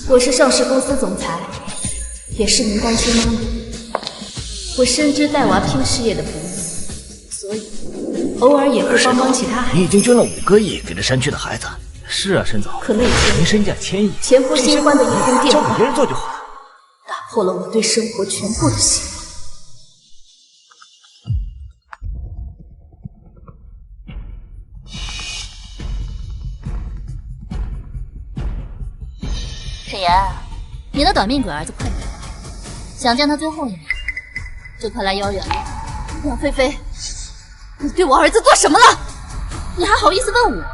我是上市公司总裁，也是名单亲妈妈。我深知带娃拼事业的不易，所以偶尔也会帮帮其他孩子。你已经捐了5个亿给这山区的孩子。是啊，沈总，可那天您身价1000亿，前夫新欢的一通电话，交给别人做就好了。打破了我对生活全部的希望。沈岩，你的短命鬼儿子快点，想见他最后一面，就快来幼儿园了。杨菲菲，你对我儿子做什么了？你还好意思问我？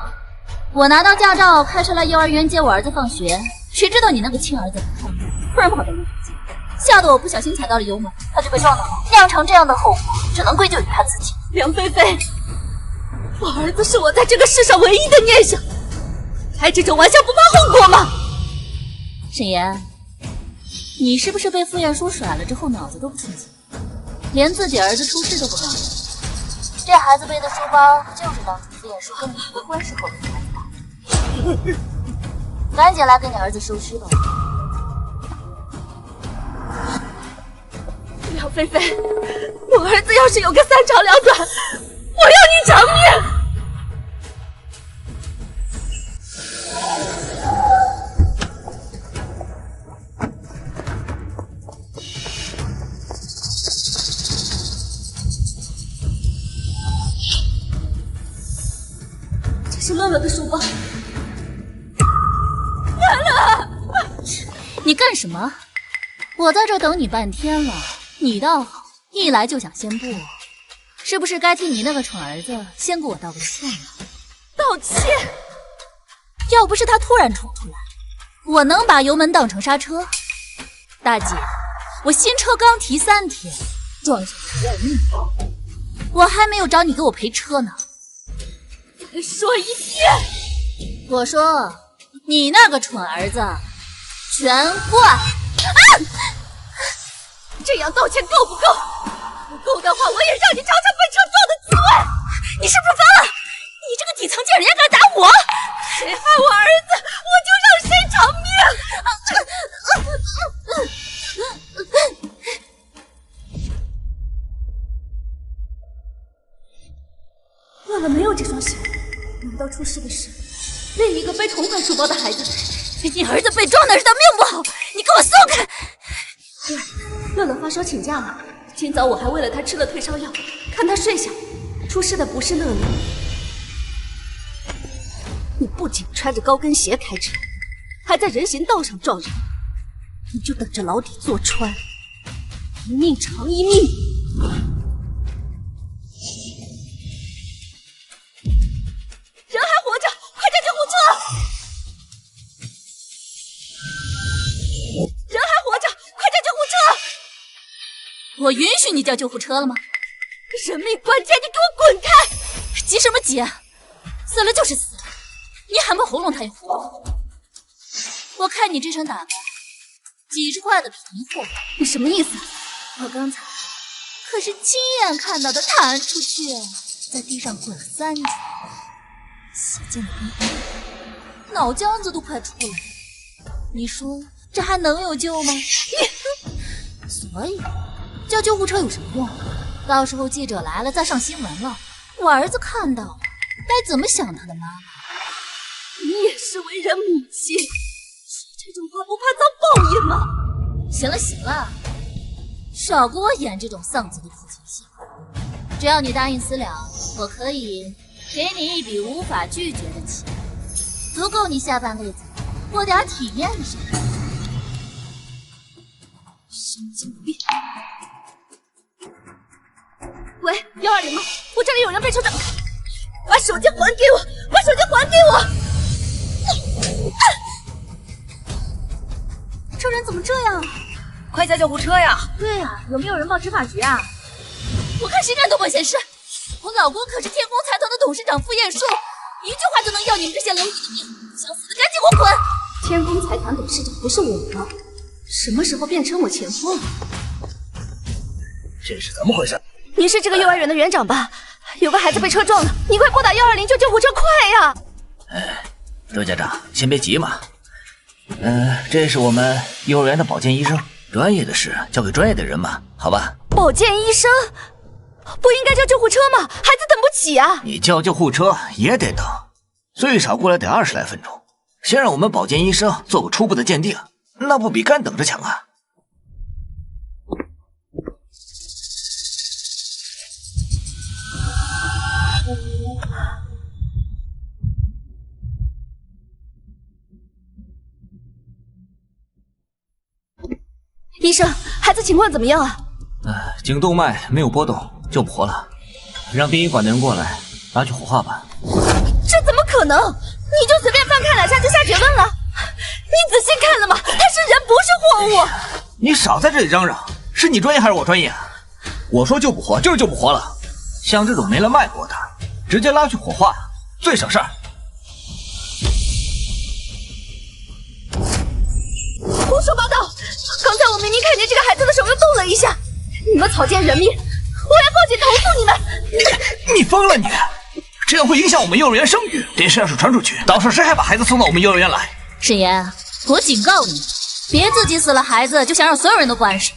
我拿到驾照，开车来幼儿园接我儿子放学，谁知道你那个亲儿子不看路，突然跑到路中间，吓得我不小心踩到了油门，他就被撞倒了。酿成这样的后果，只能归咎于他自己。梁菲菲，我儿子是我在这个世上唯一的念想，开这种玩笑不怕后果吗？沈岩，你是不是被傅彦书甩了之后脑子都不清醒，连自己儿子出事都不告诉？这孩子背的书包就是当初傅彦书跟你离婚时候的孩子，赶紧来给你儿子收尸吧。梁菲菲，我儿子要是有个3长2短，我要你偿命！这是乐乐的书包。乐乐，你干什么？我在这等你半天了，你倒好，一来就想先步，是不是该替你那个蠢儿子先给我道个歉了？道歉？要不是他突然冲出来，我能把油门当成刹车？大姐，我新车刚提3天，撞上要命，我还没有找你给我赔车呢。再说一遍，我说你那个蠢儿子全怪啊！这样道歉够不够？不够的话，我也让你尝尝被车撞的滋味！你是不是疯了？你这个底层贱人也敢打我？谁害我儿子，我就让谁偿命！乐乐没有这双手，难道出事的是另一个背同款书包的孩子？你儿子被撞的是他命不好，你给我松开！乐乐发烧请假了，今早我还为了他吃了退烧药，看他睡下。出事的不是乐乐，你不仅穿着高跟鞋开车，还在人行道上撞人，你就等着牢底坐穿，一命偿一命。人还活着，快叫救护车！人还活着，快叫救护车！我允许你叫救护车了吗？人命关天，你给我滚开！急什么急啊？死了就是死了，你喊破喉咙他也活不。我看你这身打扮，几十块的平货。你什么意思？我刚才可是亲眼看到他弹出去，在地上滚了3圈，血溅得冰冰，脑浆子都快出来了。你说这还能有救吗？所以叫救护车有什么用？到时候记者来了，再上新闻了，我儿子看到了，该怎么想他的妈妈？你也是为人母亲，说这种话不怕遭报应吗？行了行了，少给我演这种丧子的父亲戏。只要你答应私了，我可以给你一笔无法拒绝的钱，足够你下半辈子过点体面的生活。神经病！喂，120吗？我这里有人被车撞，把手机还给我！把手机还给我！这人怎么这样啊？快叫救护车呀！对啊，有没有人报执法局啊？我看谁敢动我闲事！我老公可是天工财团的董事长傅彦书，一句话就能要你们这些蝼蚁的命！想死的赶紧给我滚！天工财团董事长不是我吗？什么时候变成我前夫了？这是怎么回事？您是这个幼儿园的园长吧？有个孩子被车撞了，你快拨打120叫救护车，快呀！窦家长，先别急嘛。这是我们幼儿园的保健医生，专业的事交给专业的人嘛，好吧？保健医生不应该叫救护车吗？孩子等不起啊！你叫救护车也得等，最少过来得20来分钟。先让我们保健医生做个初步的鉴定，那不比干等着强啊？医生，孩子情况怎么样啊？颈动脉没有波动，救不活了。让殡仪馆的人过来拿去火化吧。这怎么可能？你就随便翻看2下就下结论了？你仔细看了吗？他是人，不是货物。你少在这里嚷嚷，是你专业还是我专业啊？我说救不活就是救不活了。像这种没了脉搏的，直接拉去火化，最省事儿。胡说八道！刚才我明明看见这个孩子的手又动了一下。你们草菅人命，我要报警投诉你们！你疯了你！这样会影响我们幼儿园声誉，电视要是传出去，到时候谁还把孩子送到我们幼儿园来？沈岩，我警告你，别自己死了孩子就想让所有人都不安生。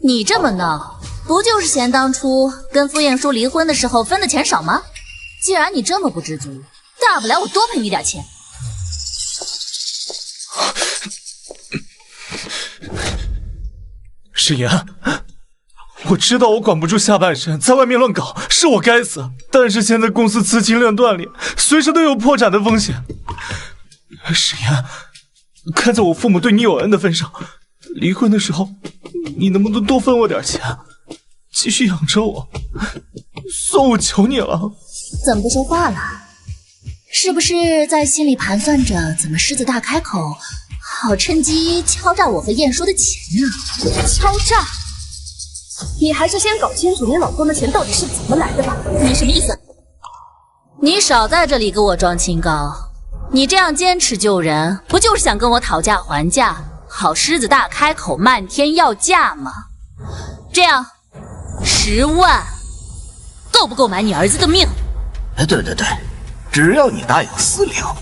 你这么闹，不就是嫌当初跟傅晏殊离婚的时候分的钱少吗？既然你这么不知足，大不了我多赔你点钱。沈岩，我知道我管不住下半身，在外面乱搞是我该死，但是现在公司资金链断裂，随时都有破产的风险。沈岩，看在我父母对你有恩的份上，离婚的时候你能不能多分我点钱，继续养着我？算我求你了。怎么不说话了？是不是在心里盘算着怎么狮子大开口，好趁机敲诈我和晏殊的钱呢？敲诈？你还是先搞清楚你老公的钱到底是怎么来的吧。你什么意思？你少在这里给我装清高！你这样坚持救人，不就是想跟我讨价还价，好狮子大开口，漫天要价吗？这样，10万够不够买你儿子的命？对，只要你答应私了，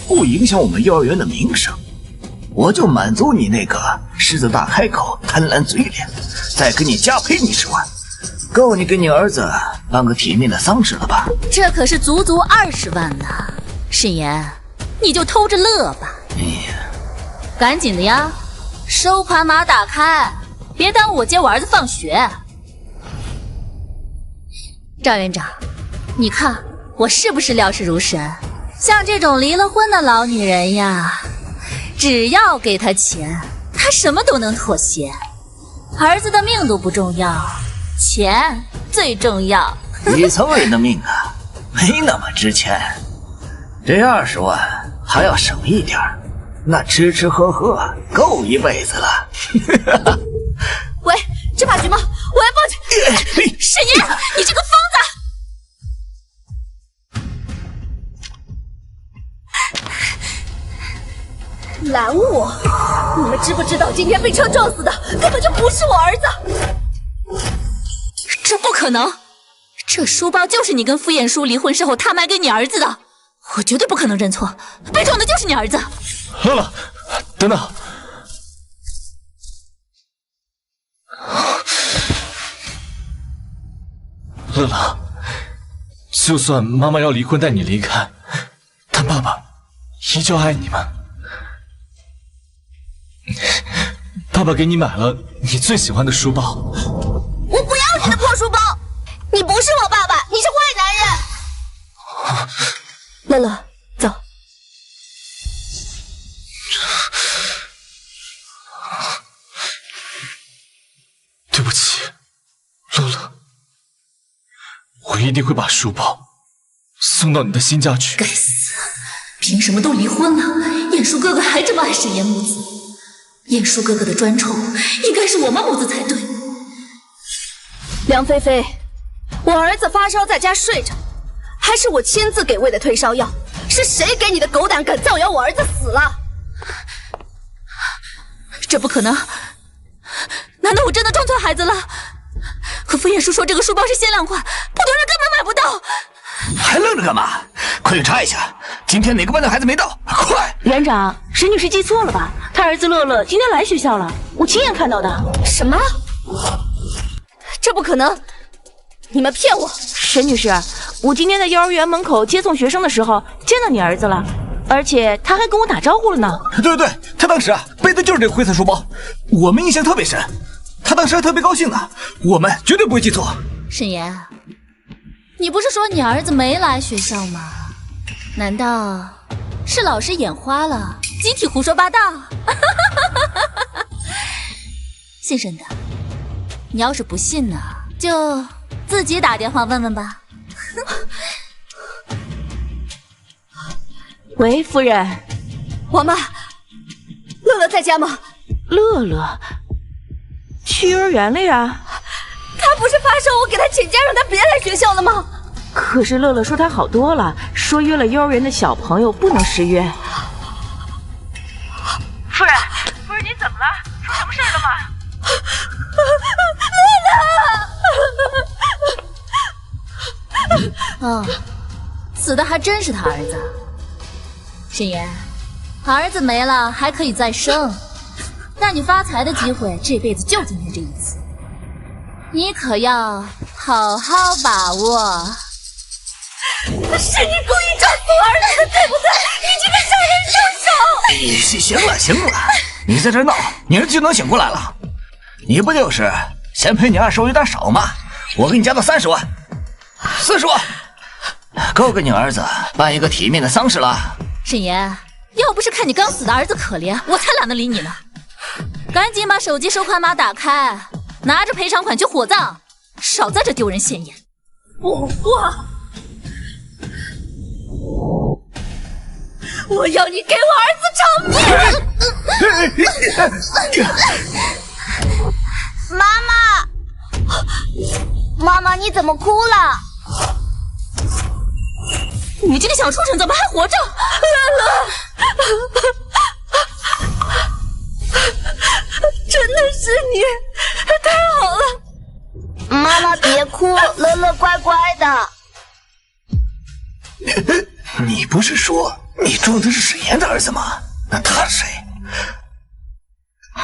不影响我们幼儿园的名声，我就满足你那个狮子大开口、贪婪嘴脸，再给你加赔你10万，够你给你儿子办个体面的丧事了吧？这可是足足20万呢！沈岩，你就偷着乐吧。赶紧的呀，收款码打开，别耽误我接我儿子放学。赵园长，你看我是不是料事如神？像这种离了婚的老女人呀，只要给她钱，她什么都能妥协。儿子的命都不重要，钱最重要。底层人的命啊，没那么值钱。这20万还要省一点，那吃吃喝喝够一辈子了。喂，执法局吗？我要报警！沈岩，你这个疯子！拦我！你们知不知道今天被车撞死的根本就不是我儿子？这不可能！这书包就是你跟傅晏殊离婚时候他卖给你儿子的，我绝对不可能认错，被撞的就是你儿子。乐乐，等等。乐乐，就算妈妈要离婚带你离开，但爸爸依旧爱你们。爸爸给你买了你最喜欢的书包。我不要你的破书包！你不是我爸爸，你是坏男人！乐乐，走。对不起，乐乐，我一定会把书包送到你的新家去。该死，凭什么都离婚了，晏殊哥哥还这么爱沈岩母子？晏殊哥哥的专宠应该是我们母子才对。梁菲菲，我儿子发烧在家睡着，还是我亲自给喂的退烧药？是谁给你的狗胆敢造谣我儿子死了？这不可能！难道我真的撞错孩子了？可傅晏殊说这个书包是限量款，普通人根本买不到。还愣着干嘛？快去查一下，今天哪个班的孩子没到？快！园长，沈女士记错了吧？她儿子乐乐今天来学校了，我亲眼看到的。什么？这不可能！你们骗我！沈女士，我今天在幼儿园门口接送学生的时候见到你儿子了，而且他还跟我打招呼了呢。对，他当时背的就是这个灰色书包，我们印象特别深。他当时还特别高兴呢，我们绝对不会记错。沈岩，你不是说你儿子没来学校吗？难道是老师眼花了，集体胡说八道？信沈的，你要是不信呢，就自己打电话问问吧。喂，夫人。王妈，乐乐在家吗？乐乐去幼儿园了呀？他不是发烧，我给他请假让他别来学校了吗？可是乐乐说他好多了，说约了幼儿园的小朋友不能失约。夫人，您怎么了？出什么事了吗？哦，死的还真是他儿子。沈岩，儿子没了还可以再生，但你发财的机会这辈子就今天这一次，你可要好好把握。是你故意撞死我儿子的，对不对？你这个杀人凶手！行了，你在这闹，你儿子就能醒过来了。你不就是嫌赔你20万有点少吗？我给你加到30万，40万，够给你儿子办一个体面的丧事了。沈岩，要不是看你刚死的儿子可怜，我才懒得理你呢。赶紧把手机收款码打开，拿着赔偿款去火葬，少在这丢人现眼。我要你给我儿子偿命！妈妈，你怎么哭了？你这个小畜生怎么还活着？真的是你，太好了！妈妈别哭，乐乐乖乖的。你不是说你撞的是沈岩的儿子吗？那他是谁？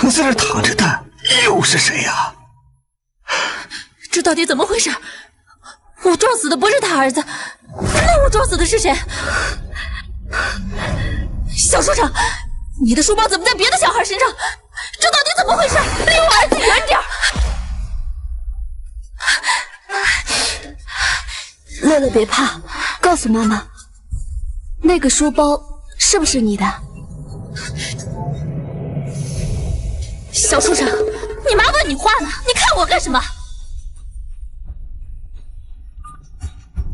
那在这躺着的又是谁呀？这到底怎么回事？我撞死的不是他儿子，那我撞死的是谁？小畜生，你的书包怎么在别的小孩身上？这到底怎么回事？离我儿子远点！乐乐别怕，告诉妈妈，那个书包是不是你的？小畜生，你妈问你话呢，你看我干什么？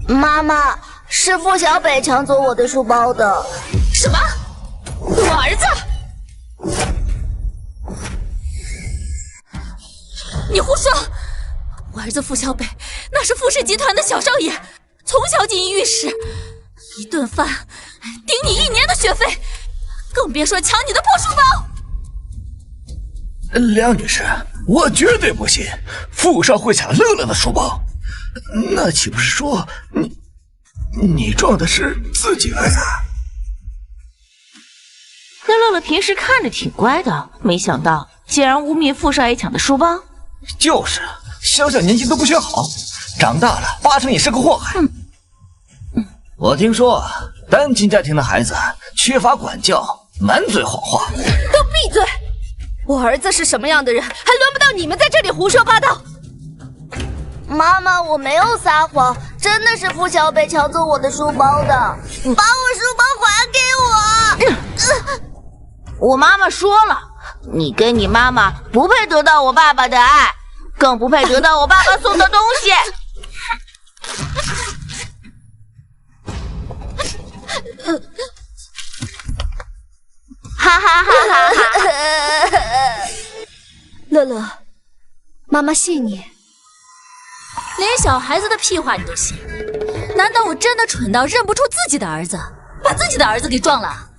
妈妈，是付小北抢走我的书包的。什么？我儿子？你胡说！我儿子付小北那是富氏集团的小少爷，从小锦衣玉食，一顿饭顶你1年的学费，更别说抢你的破书包。梁女士，我绝对不信富少会抢乐乐的书包，那岂不是说你撞的是自己儿子？那乐乐平时看着挺乖的，没想到竟然污蔑富少爷抢的书包。就是，小年纪都不学好，长大了8成也是个祸害。我听说单亲家庭的孩子缺乏管教，满嘴谎话。都闭嘴！我儿子是什么样的人，还轮不到你们在这里胡说八道。妈妈，我没有撒谎，真的是付小北抢走我的书包的，把我书包还给我。我妈妈说了，你跟你妈妈不配得到我爸爸的爱，更不配得到我爸爸送的东西。哈哈哈哈哈！乐乐，妈妈信你。连小孩子的屁话你都信？难道我真的蠢到认不出自己的儿子，把自己的儿子给撞了？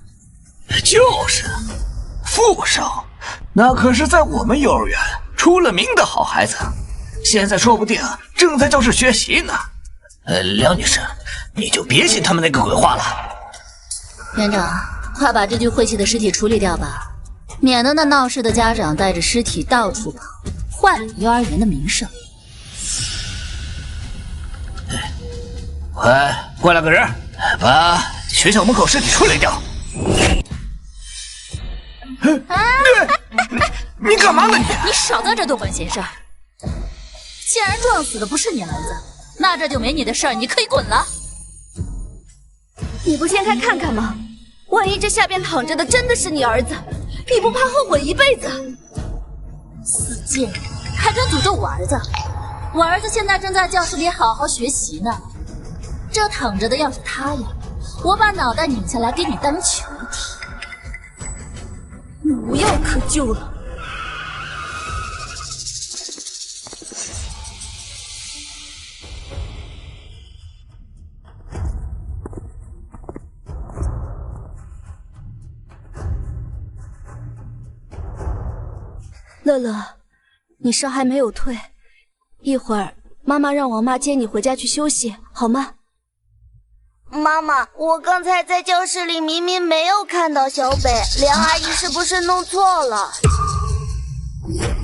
就是，富少，那可是在我们幼儿园出了名的好孩子，现在说不定正在教室学习呢。梁女士，你就别信他们那个鬼话了。园长，快把这具晦气的尸体处理掉吧，免得那闹事的家长带着尸体到处跑，坏了幼儿园的名声。快，过来个人，把学校门口尸体处理掉。你干嘛呢你？你少在这多管闲事儿！既然撞死的不是你儿子，那这就没你的事儿，你可以滚了。你不先看看吗？万一这下边躺着的真的是你儿子，你不怕后悔一辈子？死贱人，还敢诅咒我儿子！我儿子现在正在教室里好好学习呢。这躺着的要是他呀，我把脑袋拧下来给你当球踢。无药可救了。乐乐，你伤还没有退，一会儿妈妈让王妈接你回家去休息，好吗？妈妈，我刚才在教室里明明没有看到小北，梁阿姨是不是弄错了？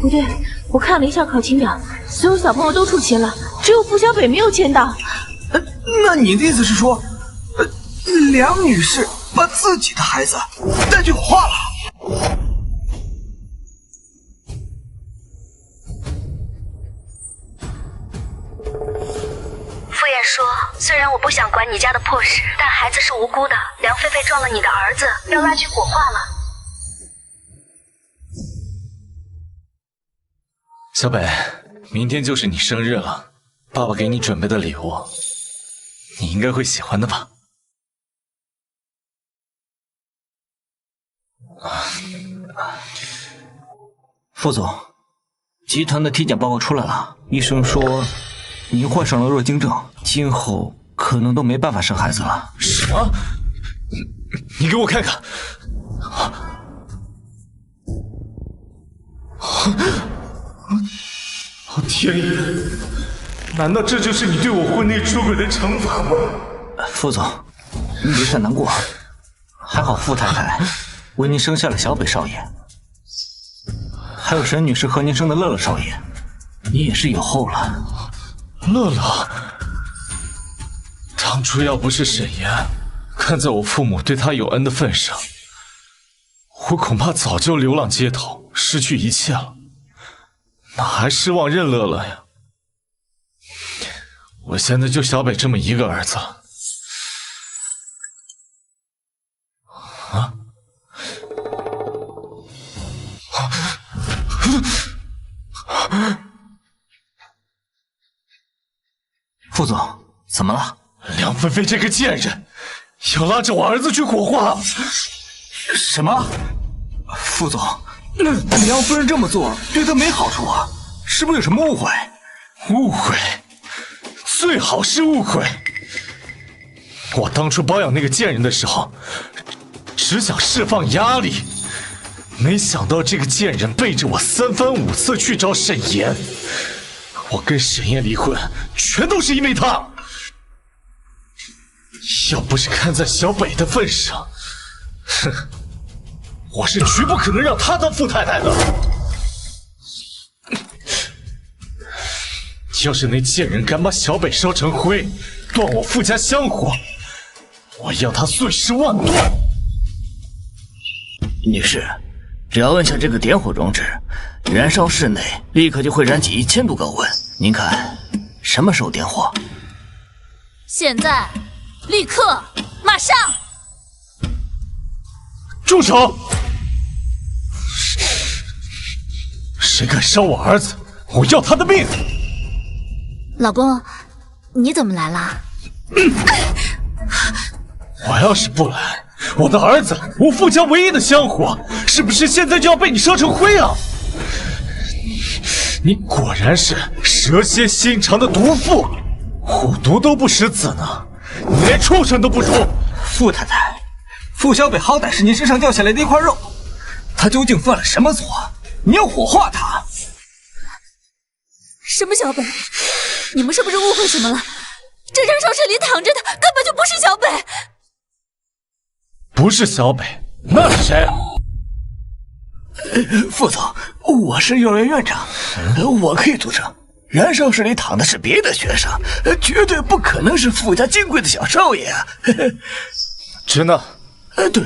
不对，我看了一下考勤表，所有小朋友都出勤了，只有付小北没有签到。那你的意思是说，梁女士把自己的孩子带去火化了？傅燕说，虽然我不想管你家的破事，但孩子是无辜的。梁菲菲撞了你的儿子，要拉去火化了。小北，明天就是你生日了，爸爸给你准备的礼物，你应该会喜欢的吧？副总，集团的体检报告出来了，医生说你患上了弱精症，今后可能都没办法生孩子了。什么？你给我看看！天爷！难道这就是你对我婚内出轨的惩罚吗？副总，您别太难过，还好傅太太为您生下了小北少爷，还有沈女士和您生的乐乐少爷，你也是有后了。乐乐，当初要不是沈岩，看在我父母对他有恩的份上，我恐怕早就流浪街头，失去一切了，哪还失望认乐乐呀？我现在就小北这么一个儿子了。啊！副总，怎么了？梁菲菲这个贱人，要拉着我儿子去火化。什么？副总，梁夫人这么做对他没好处啊，是不是有什么误会？误会，最好是误会。我当初包养那个贱人的时候，只想释放压力，没想到这个贱人背着我三番五次去找沈岩。我跟沈岩离婚，全都是因为他。要不是看在小北的份上，哼，我是绝不可能让他当富太太的。要是那贱人敢把小北烧成灰，断我傅家香火，我要他碎尸万段。女士，只要按下这个点火装置，燃烧室内立刻就会燃起1000度高温。您看，什么时候点火？现在，立刻，马上！住手！谁敢烧我儿子，我要他的命！老公，你怎么来啦？我要是不来，我的儿子，我傅家唯一的香火，是不是现在就要被你烧成灰啊？你果然是蛇蝎心肠的毒妇，虎毒都不食子呢，你连畜生都不如。傅太太，傅小北好歹是您身上掉下来的一块肉，他究竟犯了什么错？你要火化他？什么小北？你们是不是误会什么了？这张烧室里躺着的根本就不是小北。不是小北，那是谁？副总，我是幼儿园院长，我可以作证，燃烧室里躺的是别的学生，绝对不可能是富家金贵的小少爷啊！真的？对。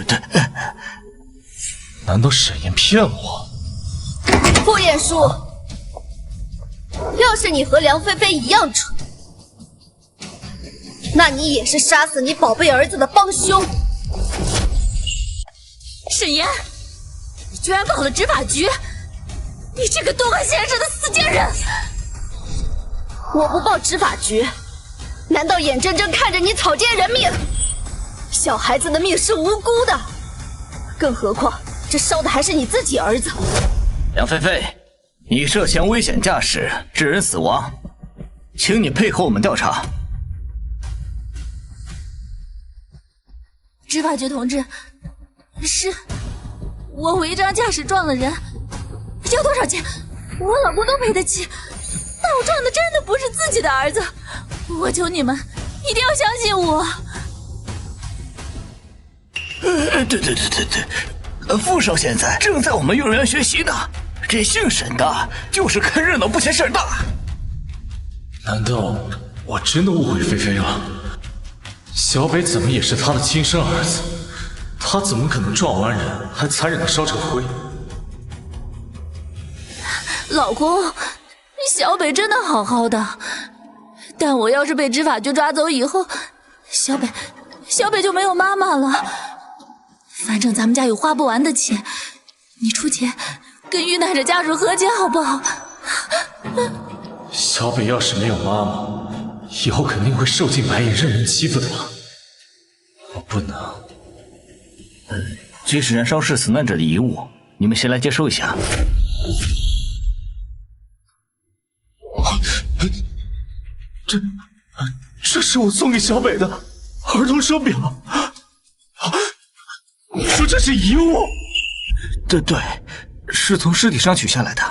难道沈岩骗我？傅彦书，要是你和梁菲菲一样蠢，那你也是杀死你宝贝儿子的帮凶。沈岩，你居然跑了执法局！你这个多管闲事的死贱人！我不报执法局，难道眼睁睁看着你草菅人命？小孩子的命是无辜的，更何况这烧的还是你自己儿子。梁菲菲，你涉嫌危险驾驶致人死亡，请你配合我们调查。执法局同志，是我违章驾驶撞了人，要多少钱我老公都赔得起，但我撞的真的不是自己的儿子，我求你们一定要相信我。对，傅少现在正在我们幼儿园学习呢，这姓沈的就是看热闹不嫌事儿大。难道我真的误会菲菲了？小北怎么也是他的亲生儿子？他怎么可能撞完人还残忍的烧成灰？老公，小北真的好好的，但我要是被执法局抓走以后，小北就没有妈妈了。反正咱们家有花不完的钱，你出钱跟遇难者家属和解好不好？小北要是没有妈妈，以后肯定会受尽白眼，任人欺负的。我不能。这是燃烧室死难者的遗物，你们先来接收一下。这是我送给小北的儿童手表。你说这是遗物？对，是从尸体上取下来的。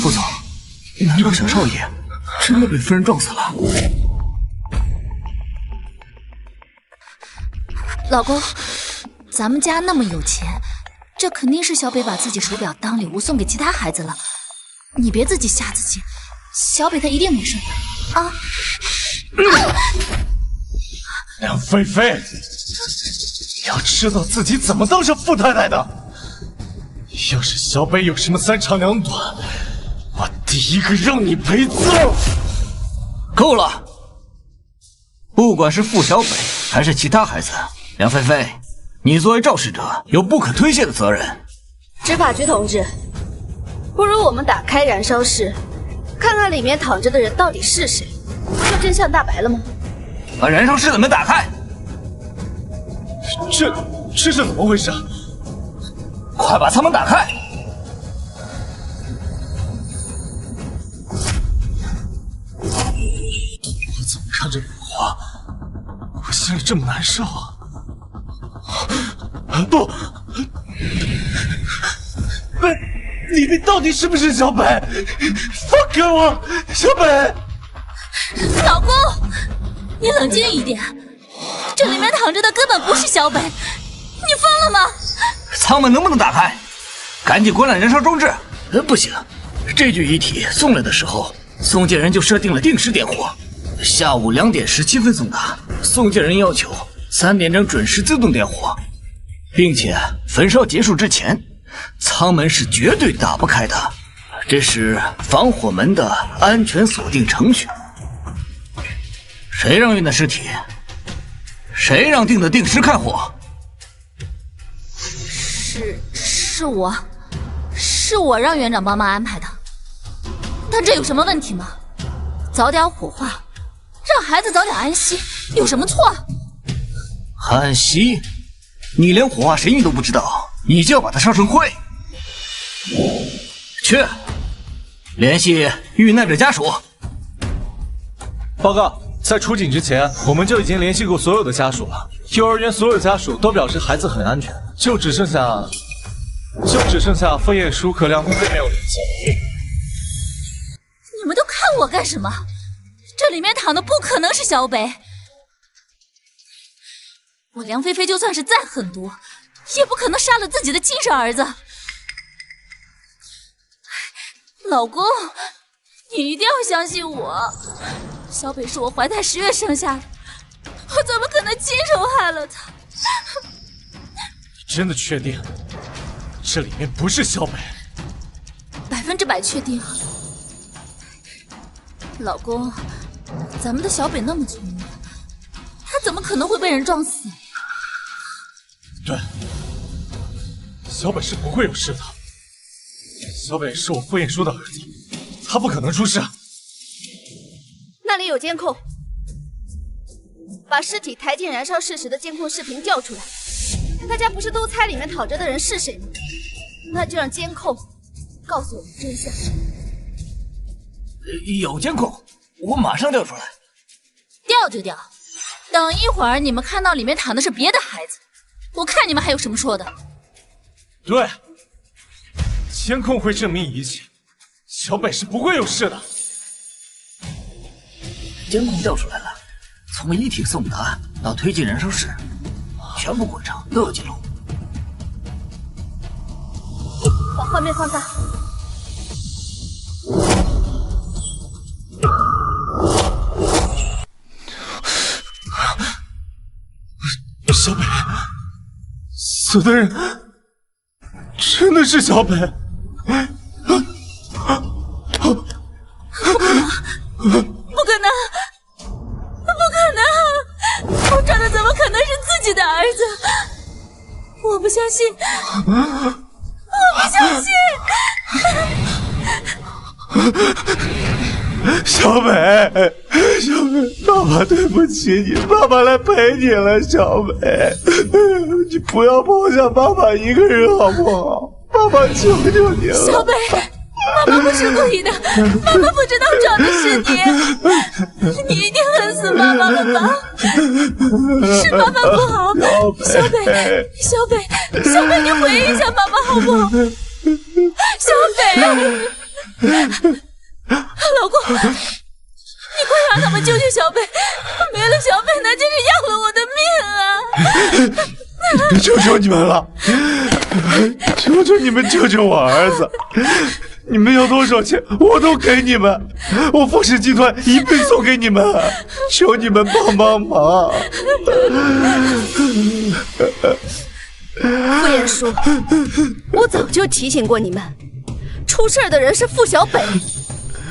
副总，难道小少爷真的被夫人撞死了？老公，咱们家那么有钱，这肯定是小北把自己手表当礼物送给其他孩子了。你别自己吓自己，小北他一定没事的啊！梁菲菲，你要知道自己怎么当上富太太的。要是小北有什么三长两短，我第一个让你赔罪。够了！不管是傅小北还是其他孩子，梁菲菲，你作为肇事者有不可推卸的责任。执法局同志，不如我们打开燃烧室，看看里面躺着的人到底是谁，不就真相大白了吗？把燃烧室的门打开！这是怎么回事？快把舱门打开！我怎么看着我心里这么难受啊？不，里面到底是不是小北？放开我，小北！老公，你冷静一点，这里面躺着的根本不是小北，你疯了吗？舱门能不能打开？赶紧关了燃烧装置！不行，这具遗体送来的时候，送件人就设定了定时点火，下午2点17分送达，送件人要求3点整准时自动点火，并且焚烧结束之前，舱门是绝对打不开的，这是防火门的安全锁定程序。谁让运的尸体？谁让定的定时开火？是我让园长帮忙安排的，但这有什么问题吗？早点火化，让孩子早点安息，有什么错？安息？你连火化谁你都不知道，你就要把它烧成灰？去，联系遇难者家属。报告，在出警之前，我们就已经联系过所有的家属了。幼儿园所有家属都表示孩子很安全，就只剩下傅彦书和梁菲菲没有联系。你们都看我干什么？这里面躺的不可能是小北。我梁菲菲就算是再狠毒，也不可能杀了自己的亲生儿子。老公，你一定要相信我，小北是我怀胎10月生下的，我怎么可能亲手害了他？你真的确定这里面不是小北？100%确定。老公，咱们的小北那么聪明，他怎么可能会被人撞死？对，小北是不会有事的。小北是我傅彦书的儿子，他不可能出事。那里有监控，把尸体抬进燃烧室时的监控视频调出来。大家不是都猜里面躺着的人是谁吗？那就让监控告诉我们真相。有监控，我马上调出来。调就调，等一会儿你们看到里面躺的是别的孩子，我看你们还有什么说的。对，监控会证明一切，小北是不会有事的。监控调出来了，从遗体送达到推进燃烧室，全部过程都有记录。把画面放大。小北，死的人真的是小北。不可能，不可能！我抓的怎么可能是自己的儿子？我不相信，我不相信！小北，小北，爸爸对不起你，爸爸来陪你了。小北，你不要抛下爸爸一个人好不好？爸爸求求你了。小北。妈妈不是故意的，妈妈不知道撞的是你，你一定恨死妈妈了吧？是妈妈不好，小北，小北，小北，你回忆一下妈妈好不好？小北，老公，你快让他们救救小北，没了小北那真是要了我的命啊！求求你们了，求求你们救救我儿子！你们要多少钱我都给你们，我富氏集团一并送给你们，求你们帮帮忙。傅彦书，我早就提醒过你们，出事的人是傅小北，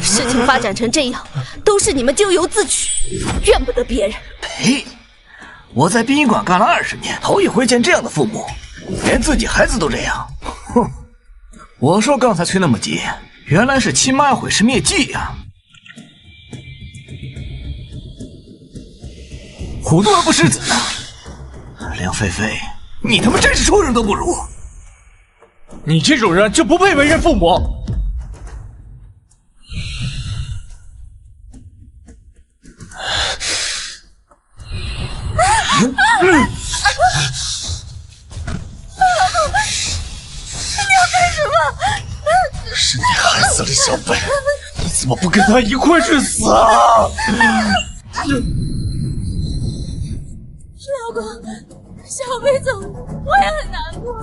事情发展成这样，都是你们咎由自取，怨不得别人。呸！我在殡仪馆干了20年，头一回见这样的父母，连自己孩子都这样。哼！我说刚才催那么急，原来是亲妈要毁尸灭迹呀！虎毒而不食子啊！梁菲菲，你他妈真是畜生都不如！你这种人就不配为人父母！是你害死了小北，你怎么不跟他一块去死啊？老公，小北走了，我也很难过，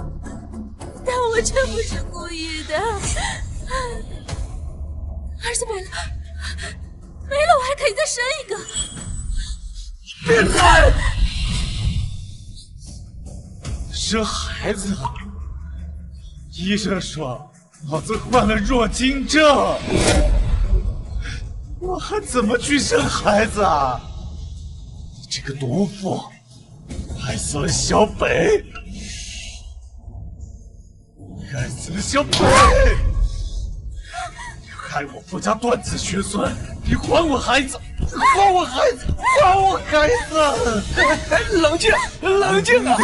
但我真不是故意的。儿子没了，没了，我还可以再生一个。变态！生孩子？医生说老子患了弱精症，我还怎么去生孩子啊？你这个毒妇，害死了小北，害死了小北！你害我傅家断子绝孙！你还我孩子！还我孩子！还我孩子！冷静，冷静啊！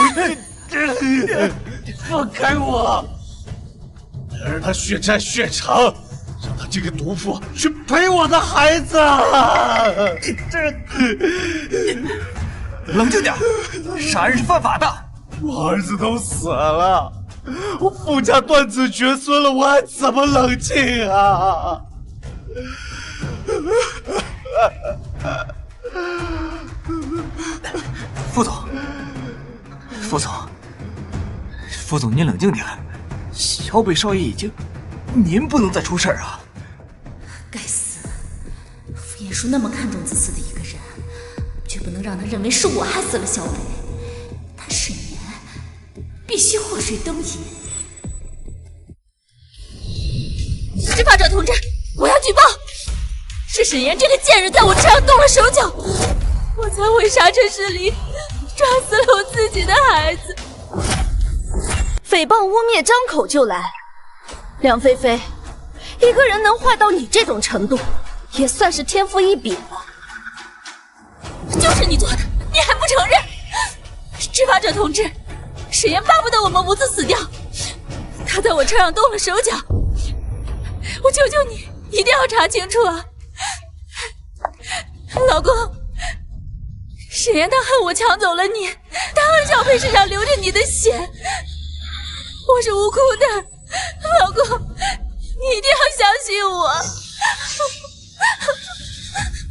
你放开我！让他血债血偿，让他这个毒妇去陪我的孩子！冷静点，杀人是犯法的。我儿子都死了，我傅家断子绝孙了，我还怎么冷静啊？副总，副总，您冷静点。小北少爷已经，您不能再出事儿啊！该死，傅彦书那么看重自私的一个人，绝不能让他认为是我害死了小北。他沈岩必须祸水东移。执法者同志，我要举报，是沈岩这个贱人在我车上动了手脚，我才会刹车失灵，撞死了我自己的孩子。诽谤污蔑，张口就来。梁菲菲，一个人能坏到你这种程度，也算是天赋异禀了。就是你做的，你还不承认？执法者同志，沈岩巴不得我们无子死掉，他在我车上动了手脚，我求求你，一定要查清楚啊！老公，沈岩他恨我抢走了你，他恨小裴身上流着你的血。我是无辜的，老公，你一定要相信我。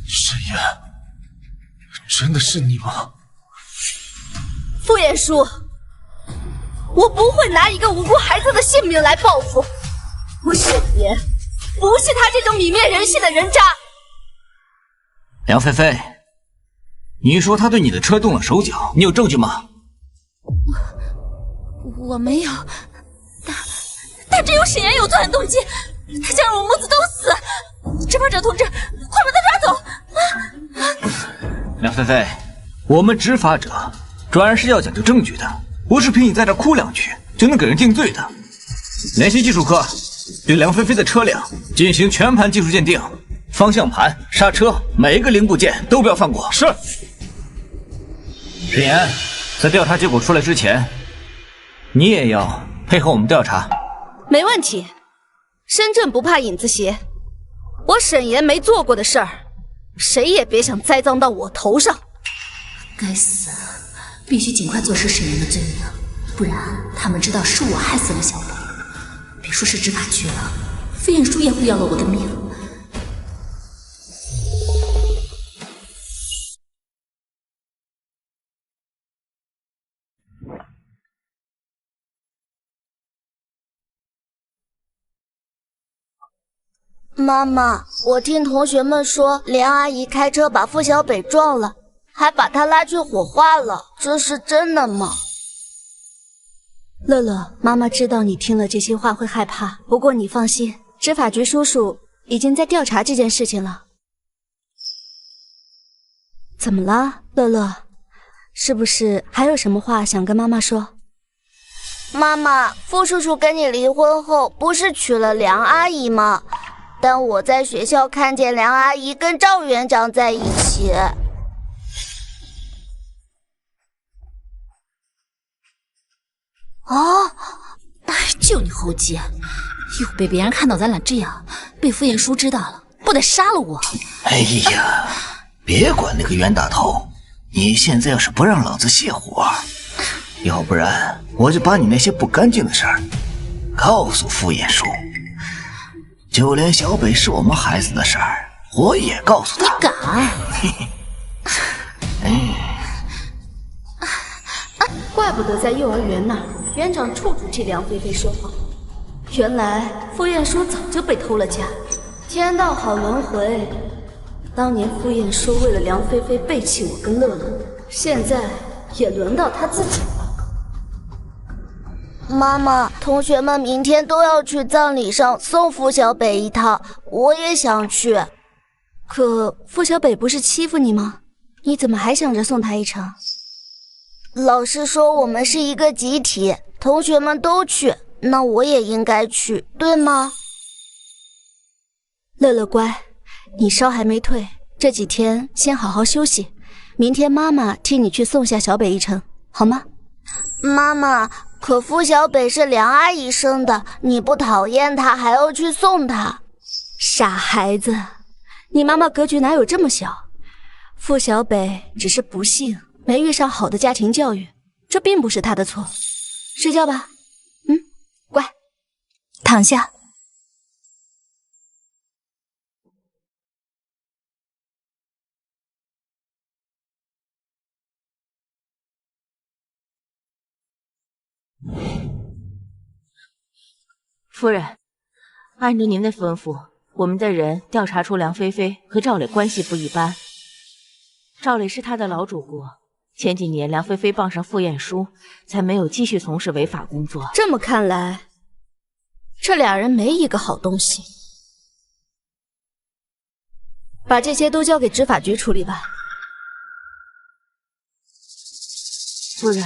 沈岩，真的是你吗？傅彦书，我不会拿一个无辜孩子的性命来报复。我沈岩不是他这种泯灭人性的人渣。梁菲菲，你说他对你的车动了手脚，你有证据吗？我没有，但只有沈岩有作案动机，他想让我母子都死。执法者同志，快把他抓走！梁菲菲，我们执法者专案是要讲究证据的，不是凭你在这哭两句就能给人定罪的。联系技术科，对梁菲菲的车辆进行全盘技术鉴定，方向盘、刹车每一个零部件都不要放过。是。沈岩，在调查结果出来之前，你也要配合我们调查。没问题，身正不怕影子斜。我沈岩没做过的事儿，谁也别想栽赃到我头上。该死，必须尽快坐实沈岩的罪名，不然他们知道是我害死了小北，别说是执法局了，傅彦书也会要了我的命。妈妈，我听同学们说，梁阿姨开车把傅小北撞了，还把他拉去火化了，这是真的吗？乐乐，妈妈知道你听了这些话会害怕，不过你放心，执法局叔叔已经在调查这件事情了。怎么了，乐乐？是不是还有什么话想跟妈妈说？妈妈，傅叔叔跟你离婚后，不是娶了梁阿姨吗？但我在学校看见梁阿姨跟赵园长在一起。哦，就你猴急，又被别人看到咱俩这样，被傅彦书知道了，不得杀了我！哎呀，别管那个冤大头，你现在要是不让老子泄火，要不然我就把你那些不干净的事儿告诉傅彦书。就连小北是我们孩子的事儿，我也告诉他。你敢？怪不得在幼儿园那儿，园长处处替梁菲菲说话。原来傅彦书早就被偷了家，天道好轮回。当年傅彦书为了梁菲菲背弃我跟乐乐，现在也轮到他自己了。妈妈，同学们明天都要去葬礼上送傅小北一趟，我也想去。可傅小北不是欺负你吗？你怎么还想着送他一程？老师说我们是一个集体，同学们都去，那我也应该去，对吗？乐乐乖，你烧还没退，这几天先好好休息，明天妈妈替你去送下小北一程，好吗？妈妈，可傅小北是梁阿姨生的，你不讨厌他还要去送他？傻孩子，你妈妈格局哪有这么小？傅小北只是不幸没遇上好的家庭教育，这并不是他的错。睡觉吧，乖，躺下。夫人，按照您的吩咐，我们的人调查出梁菲菲和赵磊关系不一般。赵磊是他的老主顾，前几年梁菲菲傍上傅晏殊，才没有继续从事违法工作。这么看来，这俩人没一个好东西。把这些都交给执法局处理吧。夫人，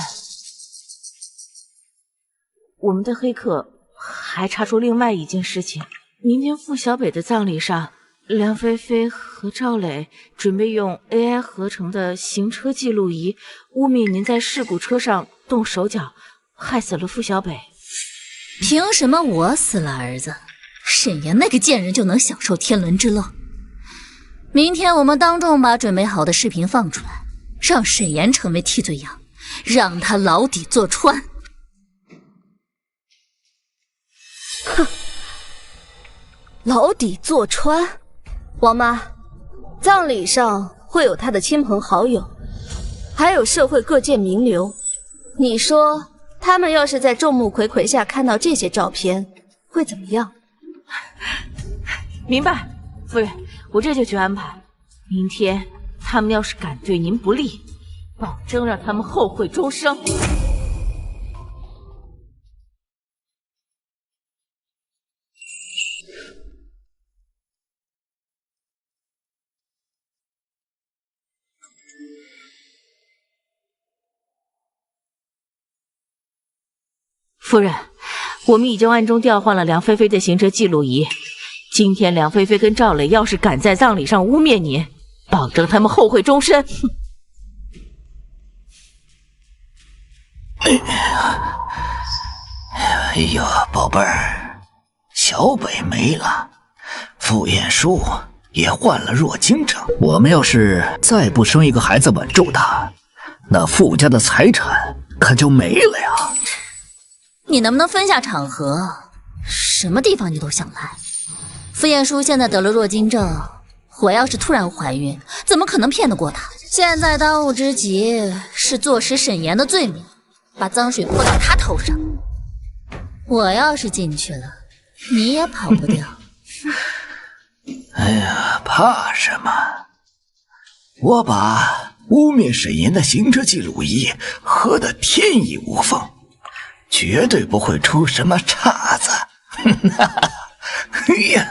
我们的黑客还查出另外一件事情：明天傅小北的葬礼上，梁菲菲和赵磊准备用 AI 合成的行车记录仪污蔑您在事故车上动手脚，害死了傅小北。凭什么我死了儿子，沈岩那个贱人就能享受天伦之乐？明天我们当众把准备好的视频放出来，让沈岩成为替罪羊，让他牢底坐穿。哼，牢底坐穿。王妈，葬礼上会有他的亲朋好友，还有社会各界名流。你说他们要是在众目睽睽下看到这些照片，会怎么样？明白，夫人，我这就去安排。明天他们要是敢对您不利，保证让他们后悔终生。夫人，我们已经暗中调换了梁菲菲的行车记录仪。今天梁菲菲跟赵磊要是敢在葬礼上污蔑您，保证他们后悔终身。哎呦，宝贝儿，小北没了，傅晏殊也患了弱精症。我们要是再不生一个孩子稳住他，那傅家的财产可就没了呀。你能不能分下场合？什么地方你都想来。傅晏殊现在得了弱精症，我要是突然怀孕，怎么可能骗得过他？现在当务之急是坐实沈岩的罪名，把脏水泼到他头上。我要是进去了，你也跑不掉。哎呀，怕什么？我把污蔑沈岩的行车记录仪合得天衣无缝，绝对不会出什么岔子。哎呀，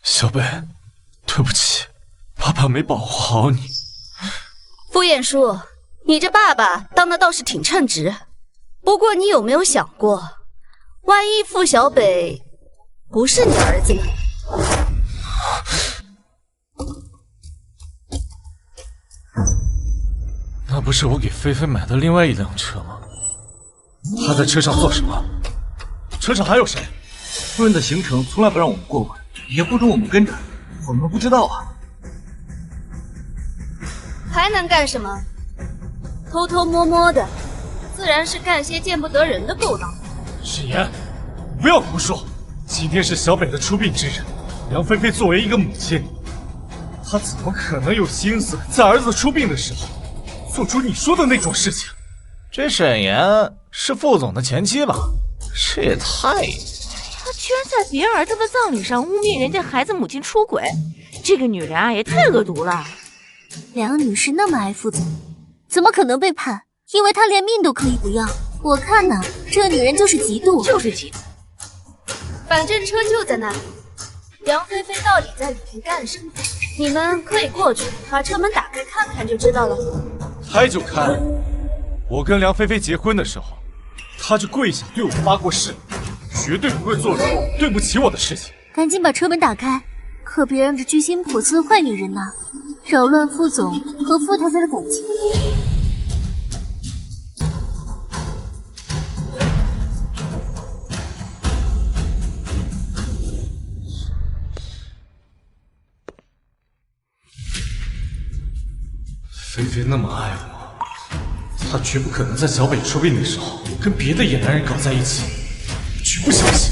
小北，对不起，爸爸没保护好你。傅晏殊，你这爸爸当的倒是挺称职。不过你有没有想过，万一傅小北不是你儿子呢？那不是我给菲菲买的另外一辆车吗？他在车上做什么？车上还有谁？夫人的行程从来不让我们过问，也不准我们跟着，我们不知道啊。还能干什么？偷偷摸摸的，自然是干些见不得人的勾当。沈岩，不要胡说！今天是小北的出殡之日，梁菲菲作为一个母亲，她怎么可能有心思在儿子出殡的时候做出你说的那种事情？这沈岩是副总的前妻吧？这也太……她居然在别人儿子的葬礼上污蔑人家孩子母亲出轨，这个女人啊也太恶毒了。梁女士那么爱副总，怎么可能背叛？因为她连命都可以不要。我看呢，这女人就是嫉妒，就是嫉妒。反正车就在那里，梁菲菲到底在里面干什么？你们可以过去，把车门打开看看就知道了。开就开，我跟梁菲菲结婚的时候，她就跪下对我发过誓，绝对不会做出对不起我的事情。赶紧把车门打开，可别让这居心叵测的坏女人呐，扰乱副总和傅太太的感情。菲那么爱我，她绝不可能在小北出殡的时候跟别的野男人搞在一起，绝不相信。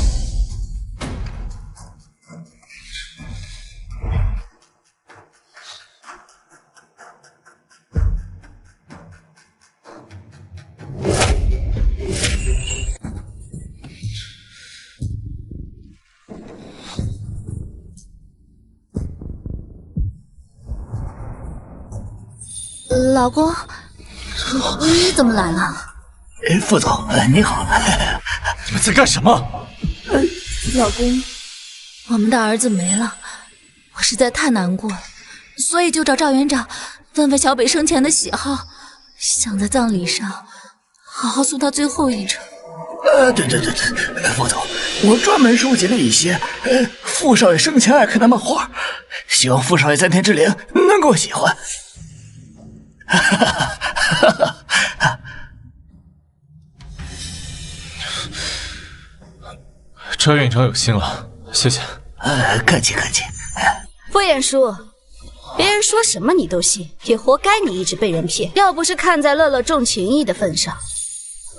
老公，你怎么来了？副总，你好。你们在干什么？老公，我们的儿子没了，我实在太难过了，所以就找赵园长问问小北生前的喜好，想在葬礼上好好送他最后一程。对，副总，我专门收集了一些傅少爷生前爱看的漫画，希望傅少爷在天之灵能够喜欢。赵院长有心了，谢谢。客气。傅晏叔，别人说什么你都信，也活该你一直被人骗。要不是看在乐乐重情义的份上，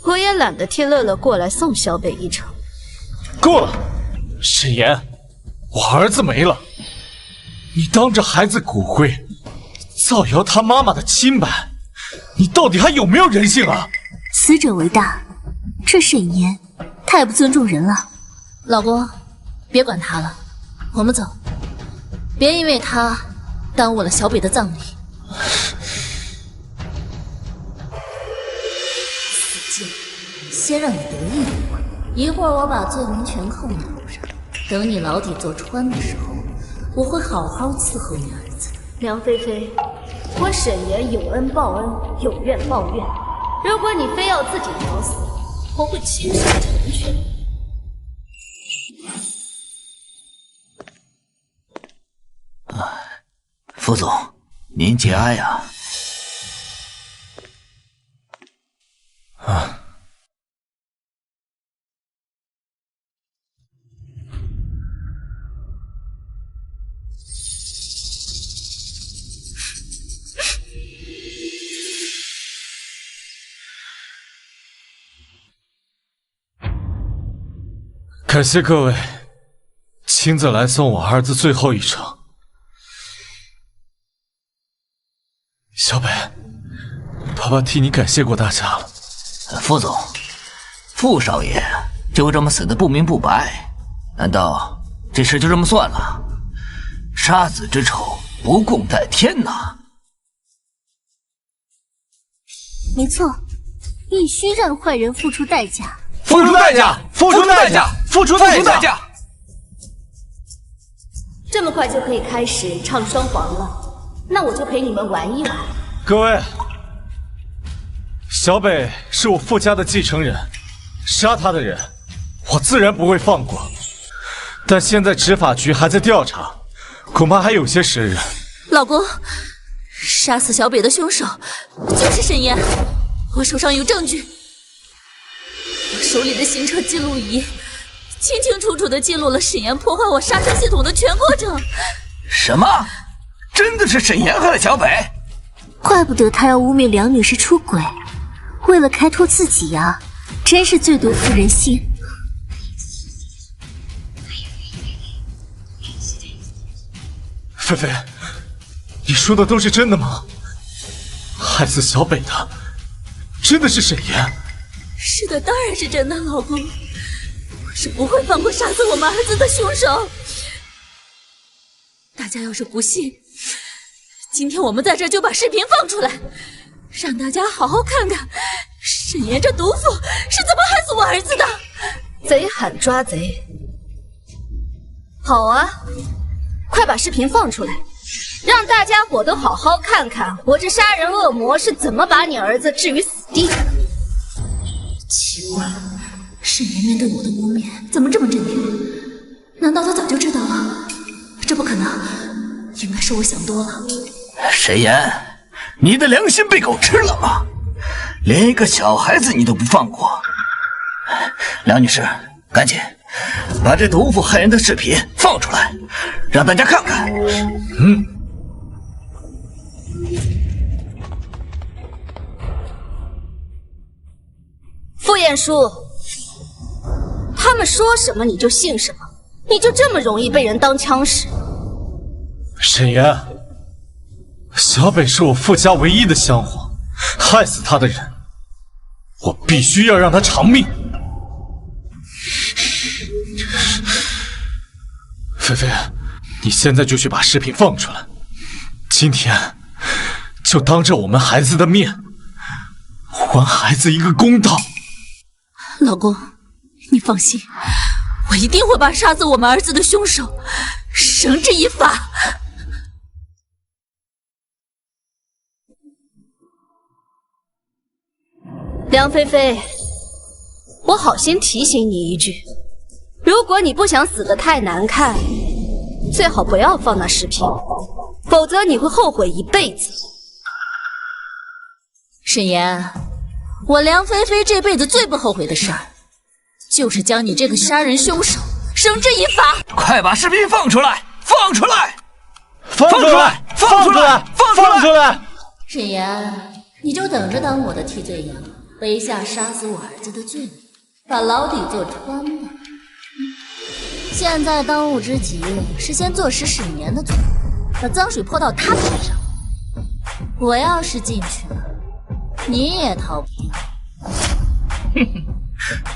我也懒得替乐乐过来送小北一程。够了，沈岩，我儿子没了，你当着孩子骨灰造谣他妈妈的清白，你到底还有没有人性啊？死者为大，这沈岩太不尊重人了。老公，别管他了，我们走，别因为他耽误了小北的葬礼。死贱，先让你得意一会儿我把罪名全扣你头上，等你牢底坐穿的时候，我会好好伺候你儿子。梁菲菲，我沈岩有恩报恩，有怨报怨。如果你非要自己找死，我会亲手成全。副总，您节哀呀。感谢各位亲自来送我儿子最后一程。小北，爸爸替你感谢过大家了。副总，傅少爷就这么死得不明不白，难道这事就这么算了？杀子之仇不共戴天呐！没错，必须让坏人付出代价。付出代价！付出代价！付出代价！这么快就可以开始唱双簧了，那我就陪你们玩一玩。各位，小北是我傅家的继承人，杀他的人，我自然不会放过。但现在执法局还在调查，恐怕还有些时日。老公，杀死小北的凶手就是沈岩，我手上有证据。我手里的行车记录仪清清楚楚地记录了沈岩破坏我刹车系统的全过程。什么？真的是沈岩害了小北？怪不得他要污蔑梁女士出轨，为了开脱自己呀，真是最毒妇人心。菲菲，你说的都是真的吗？害死小北的真的是沈岩？是的，当然是真的，老公，我是不会放过杀死我们儿子的凶手。大家要是不信，今天我们在这就把视频放出来，让大家好好看看沈岩这毒妇是怎么害死我儿子的。贼喊抓贼，好啊，快把视频放出来，让大家伙都好好看看我这杀人恶魔是怎么把你儿子置于死地的。奇怪，沈岩面对我的污蔑怎么这么镇定？难道他早就知道了？这不可能，应该是我想多了。沈岩，你的良心被狗吃了吗？连一个小孩子你都不放过。梁女士，赶紧把这毒妇害人的视频放出来，让大家看看。傅彦书，他们说什么你就信什么，你就这么容易被人当枪使？沈岩，小北是我傅家唯一的香火，害死他的人，我必须要让他偿命。菲菲，你现在就去把视频放出来，今天就当着我们孩子的面，还孩子一个公道。老公，你放心，我一定会把杀死我们儿子的凶手绳之以法。梁菲菲，我好心提醒你一句，如果你不想死得太难看，最好不要放那视频，否则你会后悔一辈子。沈岩，我梁菲菲这辈子最不后悔的事儿，就是将你这个杀人凶手绳之以法。快把视频放出来！放出来！放出来！放出来！放出来！沈岩，你就等着当我的替罪羊，背下杀死我儿子的罪名，把牢底坐穿吧。现在当务之急是先坐实沈岩的罪，把脏水泼到他头上。我要是进去了，你也逃不掉。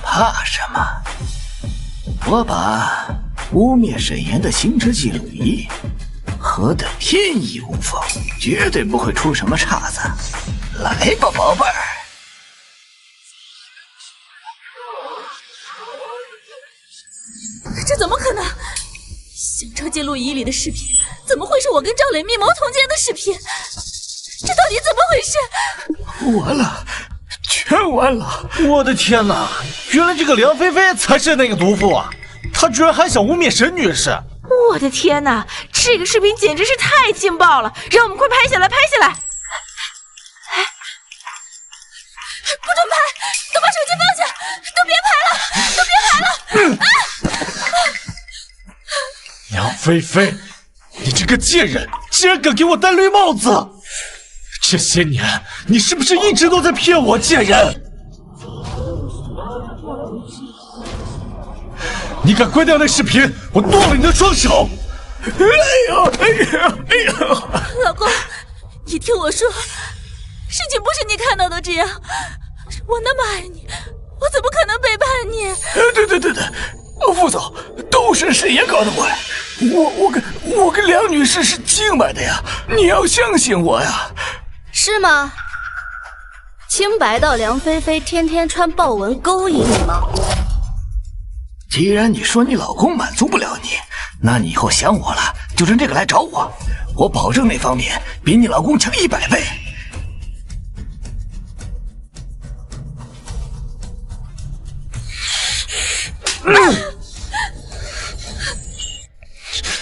怕什么？我把污蔑沈岩的行车记录仪核得天衣无缝，绝对不会出什么岔子。来吧，宝贝儿。这怎么可能？行车记录仪里的视频怎么会是我跟赵磊密谋通奸的视频？这到底怎么回事？完了，全完了！我的天哪，原来这个梁菲菲才是那个毒妇啊！她居然还想污蔑沈女士！我的天哪，这个视频简直是太劲爆了！让我们快拍下来，拍下来！不准拍！都把手机放下！都别拍了！都别拍了！梁菲菲，你这个贱人，竟然敢给我戴绿帽子！这些年，你是不是一直都在骗我，贱人？你敢关掉那视频，我剁了你的双手！老公，你听我说，事情不是你看到的这样。我那么爱你，我怎么可能背叛你？对，副总，都是沈岩搞的怪。我跟梁女士是清白的呀，你要相信我呀。是吗？清白到梁菲菲天天穿豹纹勾引你吗？既然你说你老公满足不了你，那你以后想我了，就趁这个来找我，我保证那方面比你老公强100倍。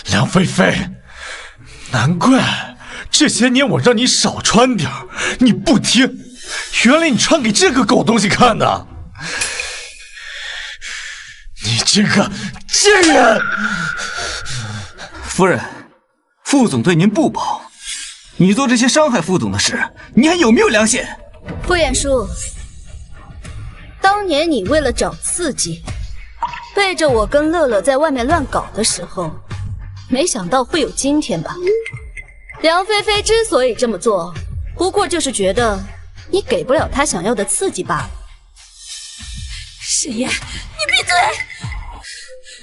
梁菲菲，难怪这些年我让你少穿点儿，你不听，原来你穿给这个狗东西看的！你这个贱人！夫人，副总对您不薄，你做这些伤害副总的事，你还有没有良心？傅彦书，当年你为了找刺激，背着我跟乐乐在外面乱搞的时候，没想到会有今天吧？梁菲菲之所以这么做，不过就是觉得你给不了她想要的刺激罢了。沈岩，你闭嘴！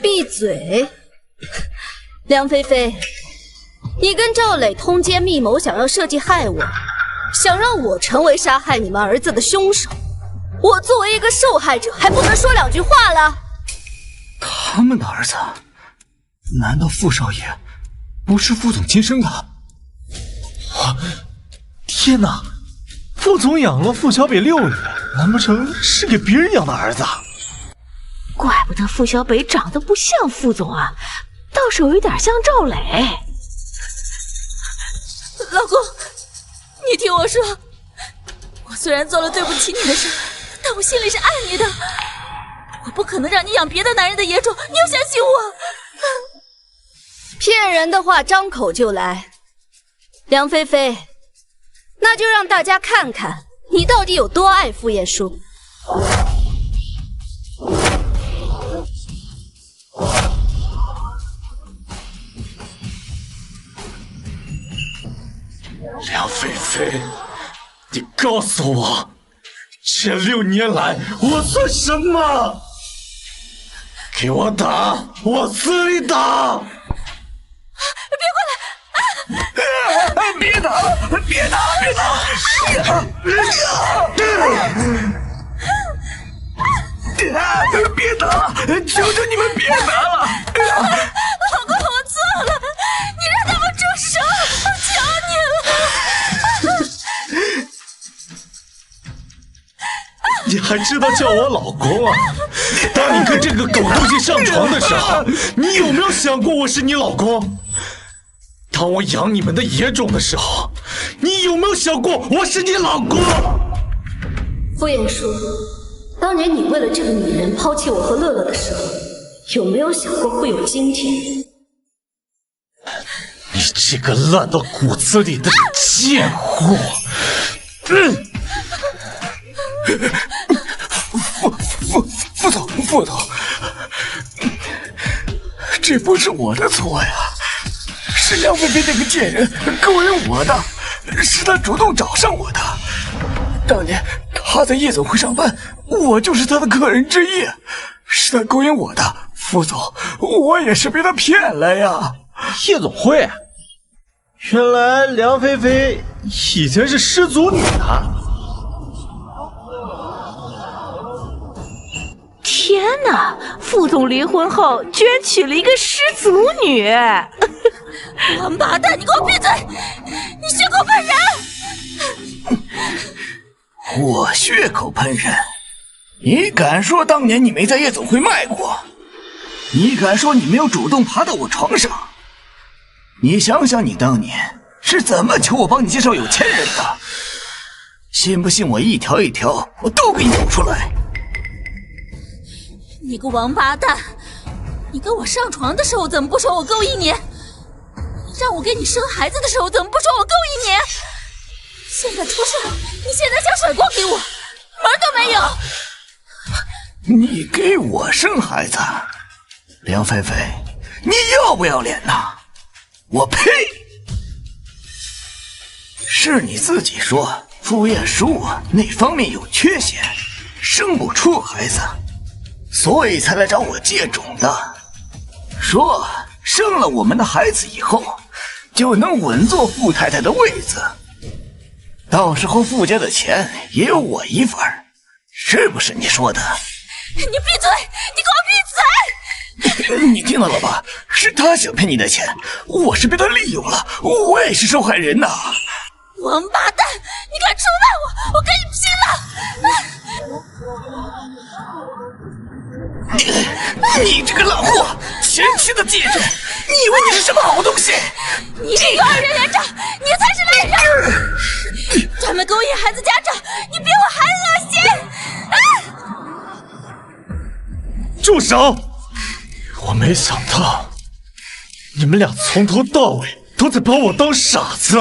闭嘴！梁菲菲，你跟赵磊通奸密谋，想要设计害我，想让我成为杀害你们儿子的凶手。我作为一个受害者，还不能说2句话了？他们的儿子，难道傅少爷不是傅总亲生的？天哪！傅总养了傅小北6年，难不成是给别人养的儿子？怪不得傅小北长得不像傅总啊，倒是有一点像赵磊。老公，你听我说，我虽然做了对不起你的事，但我心里是爱你的。我不可能让你养别的男人的野种，你要相信我。骗人的话张口就来，梁菲菲，那就让大家看看你到底有多爱傅彦书。梁菲菲，你告诉我，这6年来我算什么？给我打，往死里打！别打！别打！别打！别打！求求你们别打了！老公，我错了，你让他们住手！我求你了！你还知道叫我老公啊？当你跟这个狗东西上床的时候，你有没有想过我是你老公？当我养你们的野种的时候，你有没有想过我是你老公？傅彦叔，当年你为了这个女人抛弃我和乐乐的时候，有没有想过会有今天？你这个烂到骨子里的贱货！副总，这不是我的错呀，是梁菲菲那个贱人勾引我的，是她主动找上我的。当年她在夜总会上班，我就是她的客人之一，是她勾引我的。副总，我也是被她骗了呀。夜总会，原来梁菲菲以前是失足女啊！天哪！副总离婚后居然娶了一个失足女！王八蛋，你给我闭嘴！你血口喷人！我血口喷人？你敢说当年你没在夜总会卖过？你敢说你没有主动爬到我床上？你想想你当年是怎么求我帮你介绍有钱人的？信不信我一条一条我都给你抖出来？你个王八蛋！你跟我上床的时候怎么不说我勾引你？让我给你生孩子的时候怎么不说我勾引你？现在出事了，你现在想甩锅给我，门都没有！你给我生孩子，梁菲菲，你要不要脸呐？我呸！是你自己说傅彦叔那方面有缺陷，生不出孩子，所以才来找我借种的，说生了我们的孩子以后就能稳坐傅太太的位子，到时候傅家的钱也有我一份，是不是你说的？你闭嘴！你给我闭嘴！你听到了吧？是他想骗你的钱，我是被他利用了，我也是受害人呐！王八蛋，你敢出卖我，我跟你拼了！你这个烂货，前妻的戒指，你以为你是什么好东西？你这幼儿园园长，你才是烂人！专门勾引孩子家长，你比我还恶心！住手！我没想到你们俩从头到尾都在把我当傻子，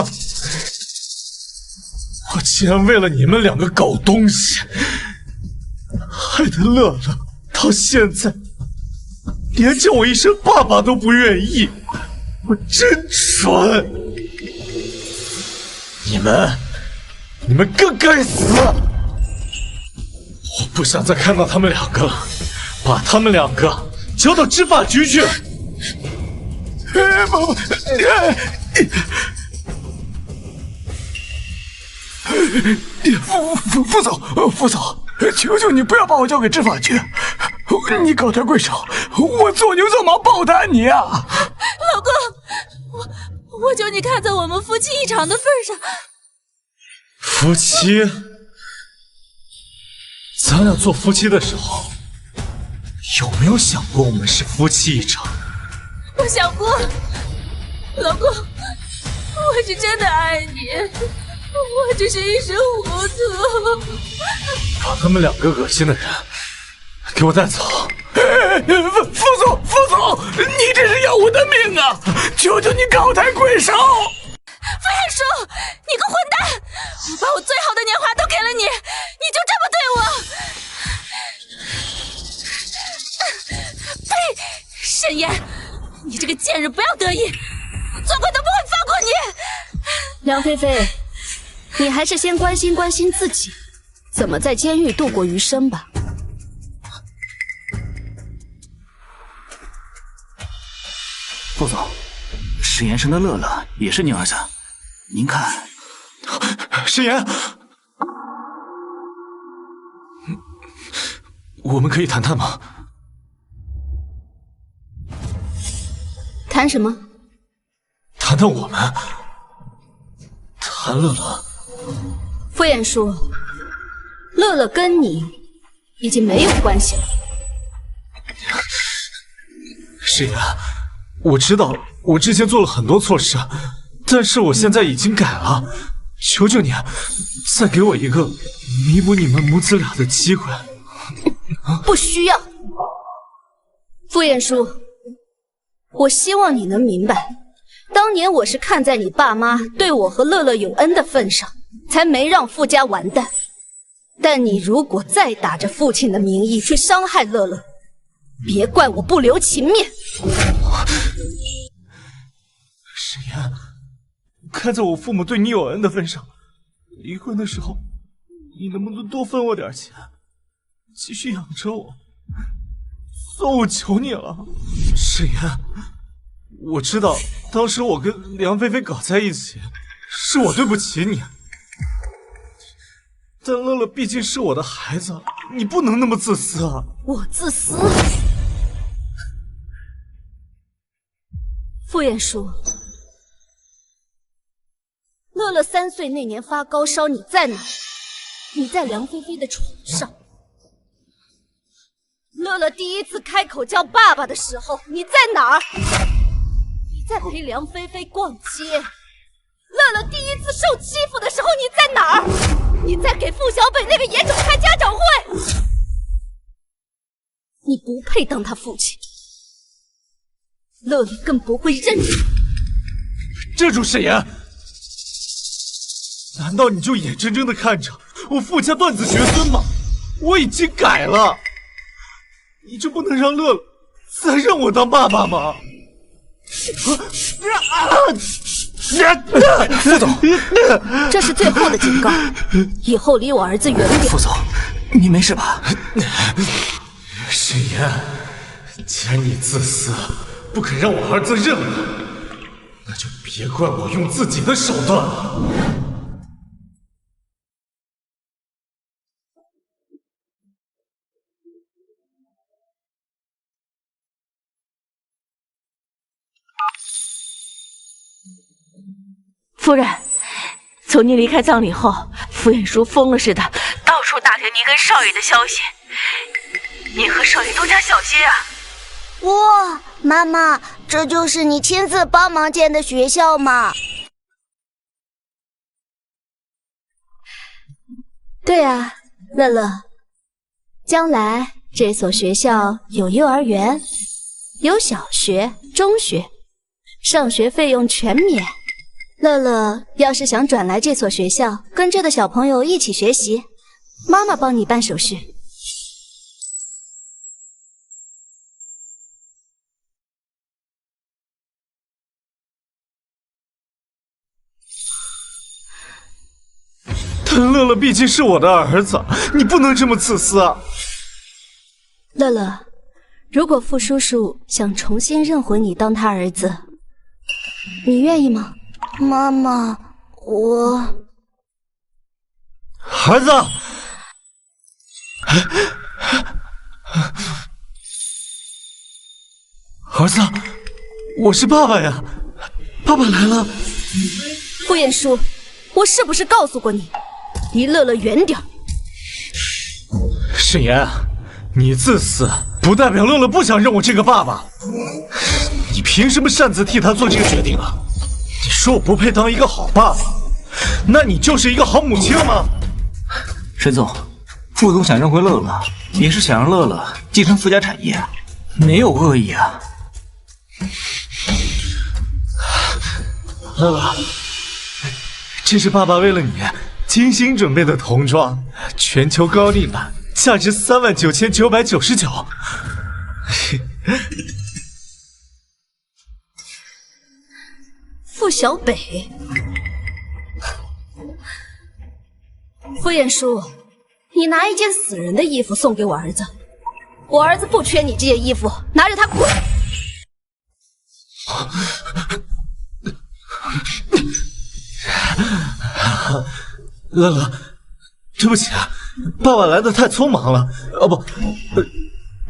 我竟然为了你们两个狗东西，害得乐乐到现在连叫我一声爸爸都不愿意，我真蠢！你们更该死！我不想再看到他们两个了，把他们两个交到执法局去！副总，求求你不要把我交给执法局！你高抬贵手，我做牛做马报答你啊！老公，我求你看在我们夫妻一场的份上。夫妻？咱俩做夫妻的时候，有没有想过我们是夫妻一场？我想过，老公，我是真的爱你，我只是一时糊涂。把他们两个恶心的人给我带走！副总，你这是要我的命啊！求求你高抬贵手！傅彦叔，你个混蛋！我把我最好的年华都给了你，你就这么对我？呸！沈岩，你这个贱人不要得意，我做鬼都不会放过你！梁菲菲，你还是先关心关心自己，怎么在监狱度过余生吧。副总，史岩生的乐乐也是你儿子，您看。史岩，我们可以谈谈吗？谈什么？谈谈我们，谈乐乐。傅衍叔，乐乐跟你已经没有关系了。史岩，我知道我之前做了很多错事，但是我现在已经改了，求求你，再给我一个弥补你们母子俩的机会。不需要。傅衍叔，我希望你能明白，当年我是看在你爸妈对我和乐乐有恩的份上，才没让傅家完蛋。但你如果再打着父亲的名义去伤害乐乐，别怪我不留情面。史岩，看在我父母对你有恩的份上，离婚的时候，你能不能多分我点钱，继续养着我？算我求你了，史岩。我知道当时我跟梁菲菲搞在一起，是我对不起你。但乐乐毕竟是我的孩子，你不能那么自私啊！我自私？傅衍叔，乐乐3岁那年发高烧，你在哪？你在梁菲菲的床上。乐乐第一次开口叫爸爸的时候，你在哪儿？你在陪梁菲菲逛街。乐乐第一次受欺负的时候，你在哪儿？你在给傅小北那个野种开家长会。你不配当他父亲，乐乐更不会认你。站住，史岩！难道你就眼睁睁的看着我傅家断子绝孙吗？我已经改了，你就不能让乐乐再让我当爸爸吗？副总，这是最后的警告，以后离我儿子远点。副总，你没事吧？史岩，既然你自私，不肯让我儿子认了，那就别怪我用自己的手段了。夫人，从您离开葬礼后，傅衍叔疯了似的，到处打听您跟少爷的消息。您和少爷都加小心啊！哇，妈妈，这就是你亲自帮忙建的学校吗？对啊，乐乐，将来这所学校有幼儿园，有小学、中学，上学费用全免。乐乐要是想转来这所学校，跟着的小朋友一起学习，妈妈帮你办手续。但乐乐毕竟是我的儿子，你不能这么自私啊！乐乐，如果傅叔叔想重新认回你当他儿子，你愿意吗？妈妈，我……儿子，儿子，我是爸爸呀，爸爸来了。傅衍叔，我是不是告诉过你，离乐乐远点？史岩，你自私，不代表乐乐不想认我这个爸爸。你凭什么擅自替他做这个决定啊？你说我不配当一个好爸爸，那你就是一个好母亲了吗？沈总，傅总想认回乐乐，也是想让乐乐继承傅家产业，没有恶意啊。乐乐，这是爸爸为了你精心准备的童装，全球高定版，价值39999。傅小北，傅彦叔，你拿一件死人的衣服送给我儿子，我儿子不缺你这件衣服，拿着它滚！乐乐，对不起啊，爸爸来的太匆忙了。哦不，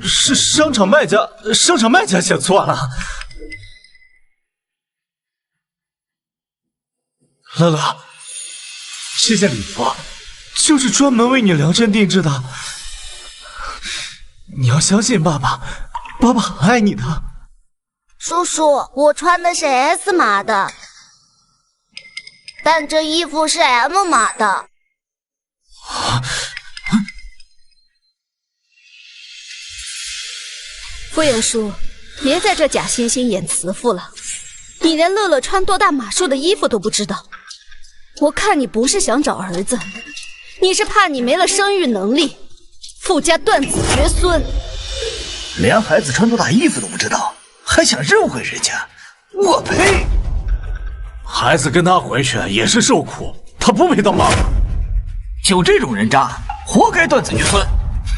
是商场卖家写错了。乐乐，这件礼服就是专门为你量身定制的。你要相信爸爸，爸爸很爱你的。叔叔，我穿的是 S 码的，但这衣服是 M 码的。傅彦叔，别在这假惺惺演慈父了，你连乐乐穿多大码数的衣服都不知道。我看你不是想找儿子，你是怕你没了生育能力，傅家断子绝孙。连孩子穿多大衣服都不知道，还想认回人家，我呸！孩子跟他回去也是受苦，他不配当爸爸。就这种人渣，活该断子绝孙。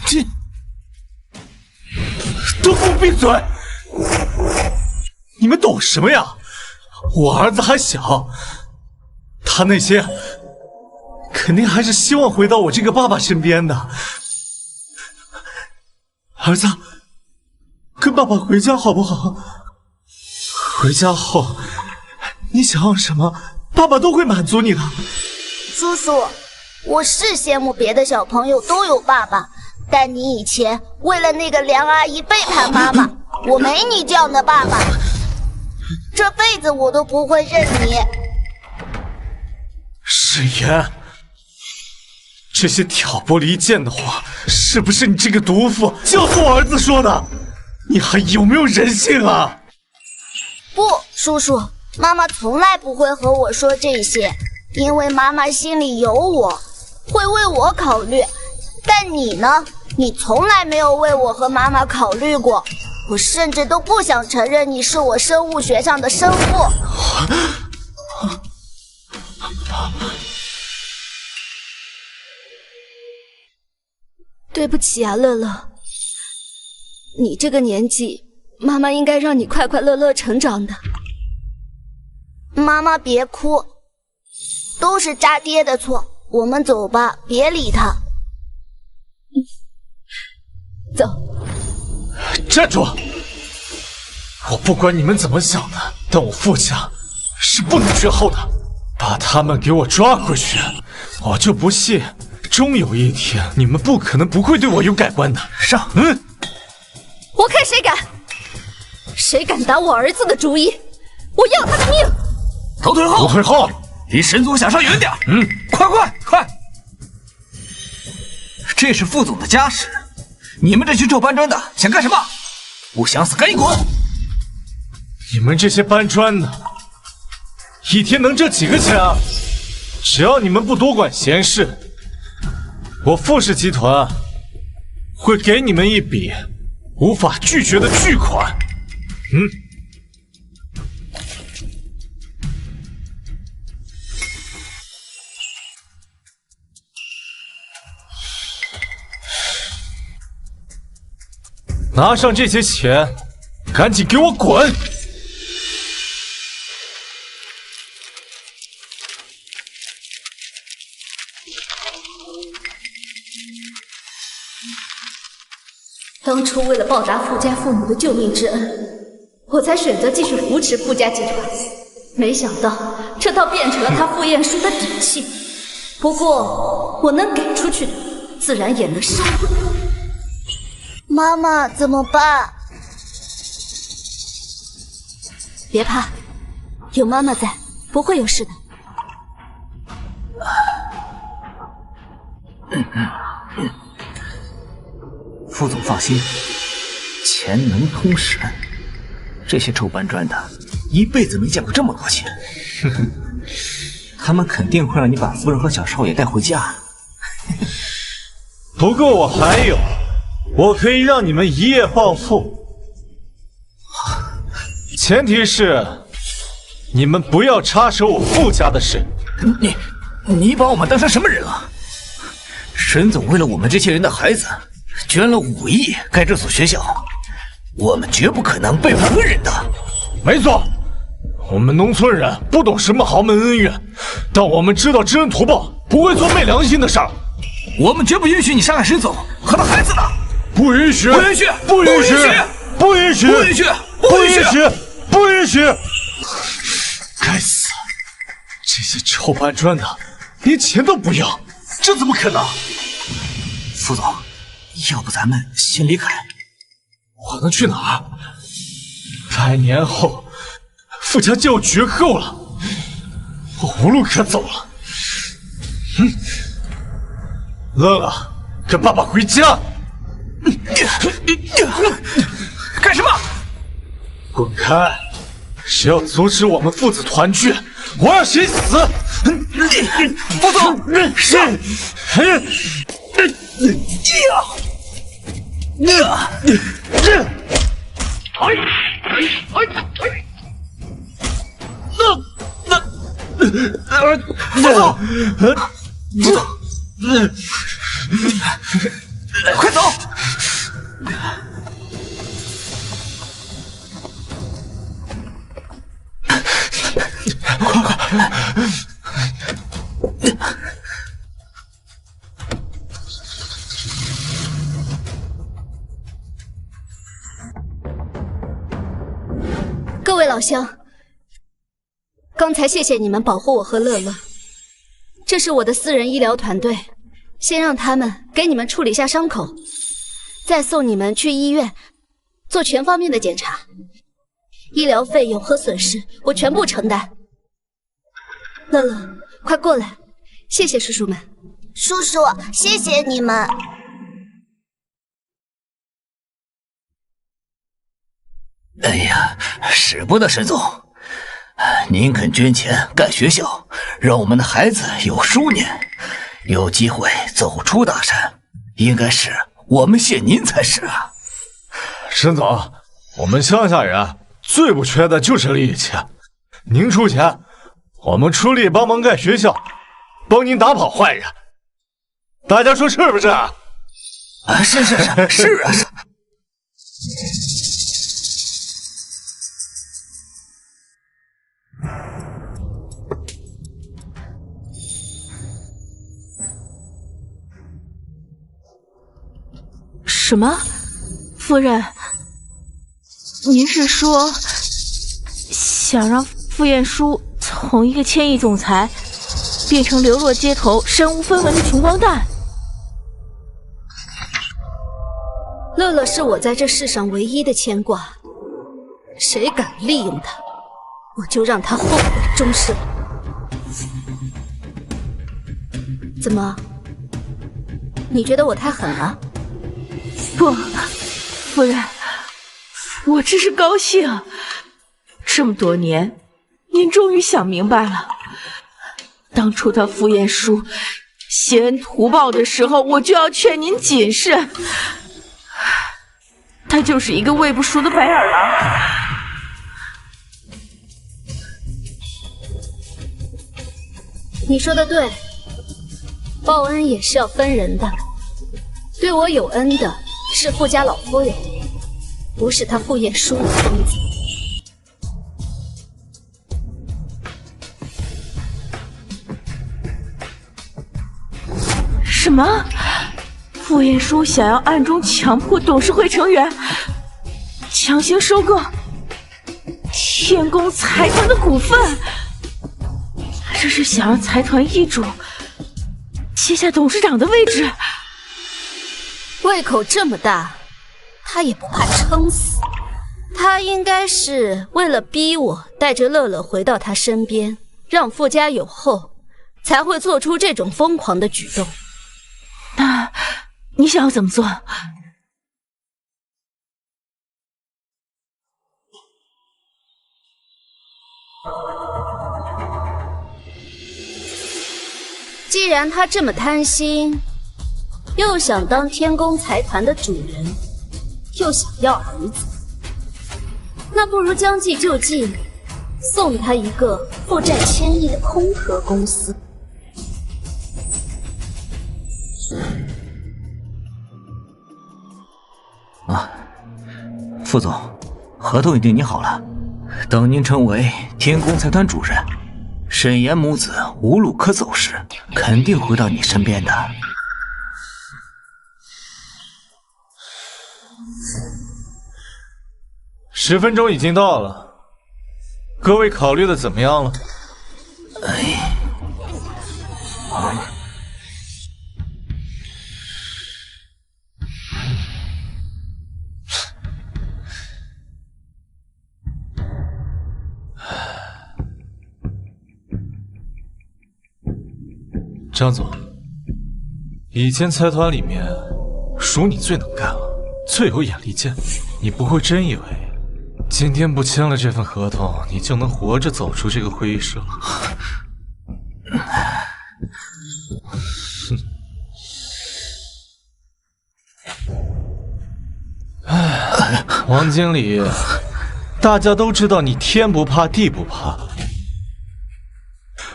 这都给我闭嘴！你们懂什么呀？我儿子还小，他那些肯定还是希望回到我这个爸爸身边的。儿子，跟爸爸回家好不好？回家后，你想要什么，爸爸都会满足你的。叔叔，我是羡慕别的小朋友都有爸爸，但你以前为了那个梁阿姨背叛妈妈，我没你这样的爸爸，这辈子我都不会认你。誓言，这些挑拨离间的话，是不是你这个毒妇教唆我儿子说的？你还有没有人性啊？不，叔叔，妈妈从来不会和我说这些，因为妈妈心里有我，会为我考虑。但你呢？你从来没有为我和妈妈考虑过，我甚至都不想承认你是我生物学上的生父。对不起啊，乐乐，你这个年纪，妈妈应该让你快快乐乐成长的。妈妈别哭，都是渣爹的错，我们走吧，别理他。走。站住！我不管你们怎么想的，但我傅家是不能绝后的，把他们给我抓回去，我就不信终有一天你们不可能不会对我有改观的。上！我看谁敢！谁敢打我儿子的主意，我要他的命！都退后！都退后！离神族想上远点！快！这是副总的家事，你们这群臭搬砖的想干什么？不想死赶紧滚！你们这些搬砖的，一天能挣几个钱啊？只要你们不多管闲事，我傅氏集团会给你们一笔无法拒绝的巨款。拿上这些钱，赶紧给我滚！当初为了报答傅家父母的救命之恩，我才选择继续扶持傅家集团。没想到这倒变成了他傅彦书的底气。不过我能给出去的，自然也能收回。妈妈怎么办？别怕，有妈妈在，不会有事的。副总放心，钱能通神。这些臭搬砖的，一辈子没见过这么多钱。他们肯定会让你把夫人和小少爷带回家。不过我还有，我可以让你们一夜暴富，前提是你们不要插手我傅家的事。你把我们当成什么人了？沈总为了我们这些人的孩子，捐了5亿盖这所学校，我们绝不可能被无人的。没错，我们农村人不懂什么豪门恩怨，但我们知道知恩图报，不会做昧良心的事儿。我们绝不允许你伤害沈总和他孩子的，不允许，不允许，不允许，不允许，不允许，不允许，不允许！该死，这些臭搬砖的连钱都不要，这怎么可能？副总，要不咱们先离开？我能去哪儿？100年后，傅家就要绝后了，我无路可走了。乐乐，跟爸爸回家！干什么？滚开！谁要阻止我们父子团聚，我让谁死！副总，上！副总，快走！各位老乡，刚才谢谢你们保护我和乐乐，这是我的私人医疗团队，先让他们给你们处理一下伤口，再送你们去医院做全方面的检查，医疗费用和损失我全部承担。乐乐，快过来，谢谢叔叔们。叔叔，谢谢你们。哎呀，使不得，沈总，您肯捐钱盖学校，让我们的孩子有书念，有机会走出大山，应该是我们谢您才是啊。沈总，我们乡下人最不缺的就是力气，您出钱，我们出力帮忙盖学校，帮您打跑坏人，大家说是不是啊？是是是是啊是。什么？夫人，您是说想让傅彦书从一个千亿总裁变成流落街头、身无分文的穷光蛋？乐乐是我在这世上唯一的牵挂，谁敢利用他，我就让他后悔终生。怎么？你觉得我太狠了？不，夫人，我真是高兴。这么多年，您终于想明白了。当初他傅彦书谢恩图报的时候，我就要劝您谨慎。他就是一个喂不熟的白眼狼。你说的对，报恩也是要分人的。对我有恩的是傅家老夫人，不是他傅彦书的疯子。什么？傅彦书想要暗中强迫董事会成员强行收购天宫财团的股份，这是想让财团易主接下董事长的位置。胃口这么大，他也不怕撑死。他应该是为了逼我带着乐乐回到他身边，让傅家有后，才会做出这种疯狂的举动。那你想要怎么做？既然他这么贪心，又想当天宫财团的主人，又想要儿子，那不如将计就计，送他一个负债1000亿的空壳公司。副总，合同已经拟好了，等您成为天宫财团主任，沈岩母子无路可走时，肯定回到你身边的。10分钟已经到了，各位考虑的怎么样了？张总，以前财团里面属你最能干了，最有眼力见。你不会真以为今天不签了这份合同，你就能活着走出这个会议室了？王经理，大家都知道你天不怕地不怕，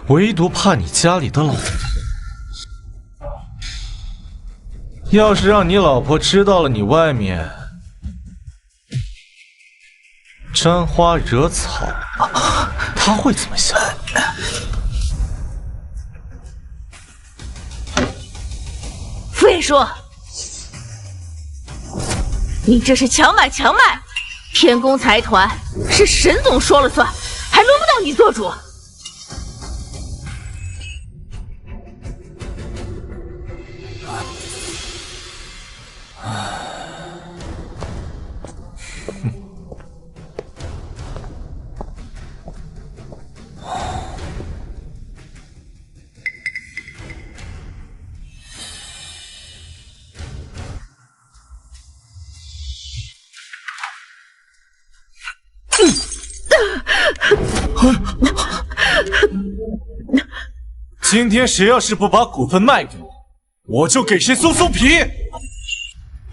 唯独怕你家里的老婆。要是让你老婆知道了你外面沾花惹草，她会怎么想？傅爷说，你这是强买强卖，天宫财团是沈总说了算，还轮不到你做主。今天谁要是不把股份卖给我，我就给谁松松皮。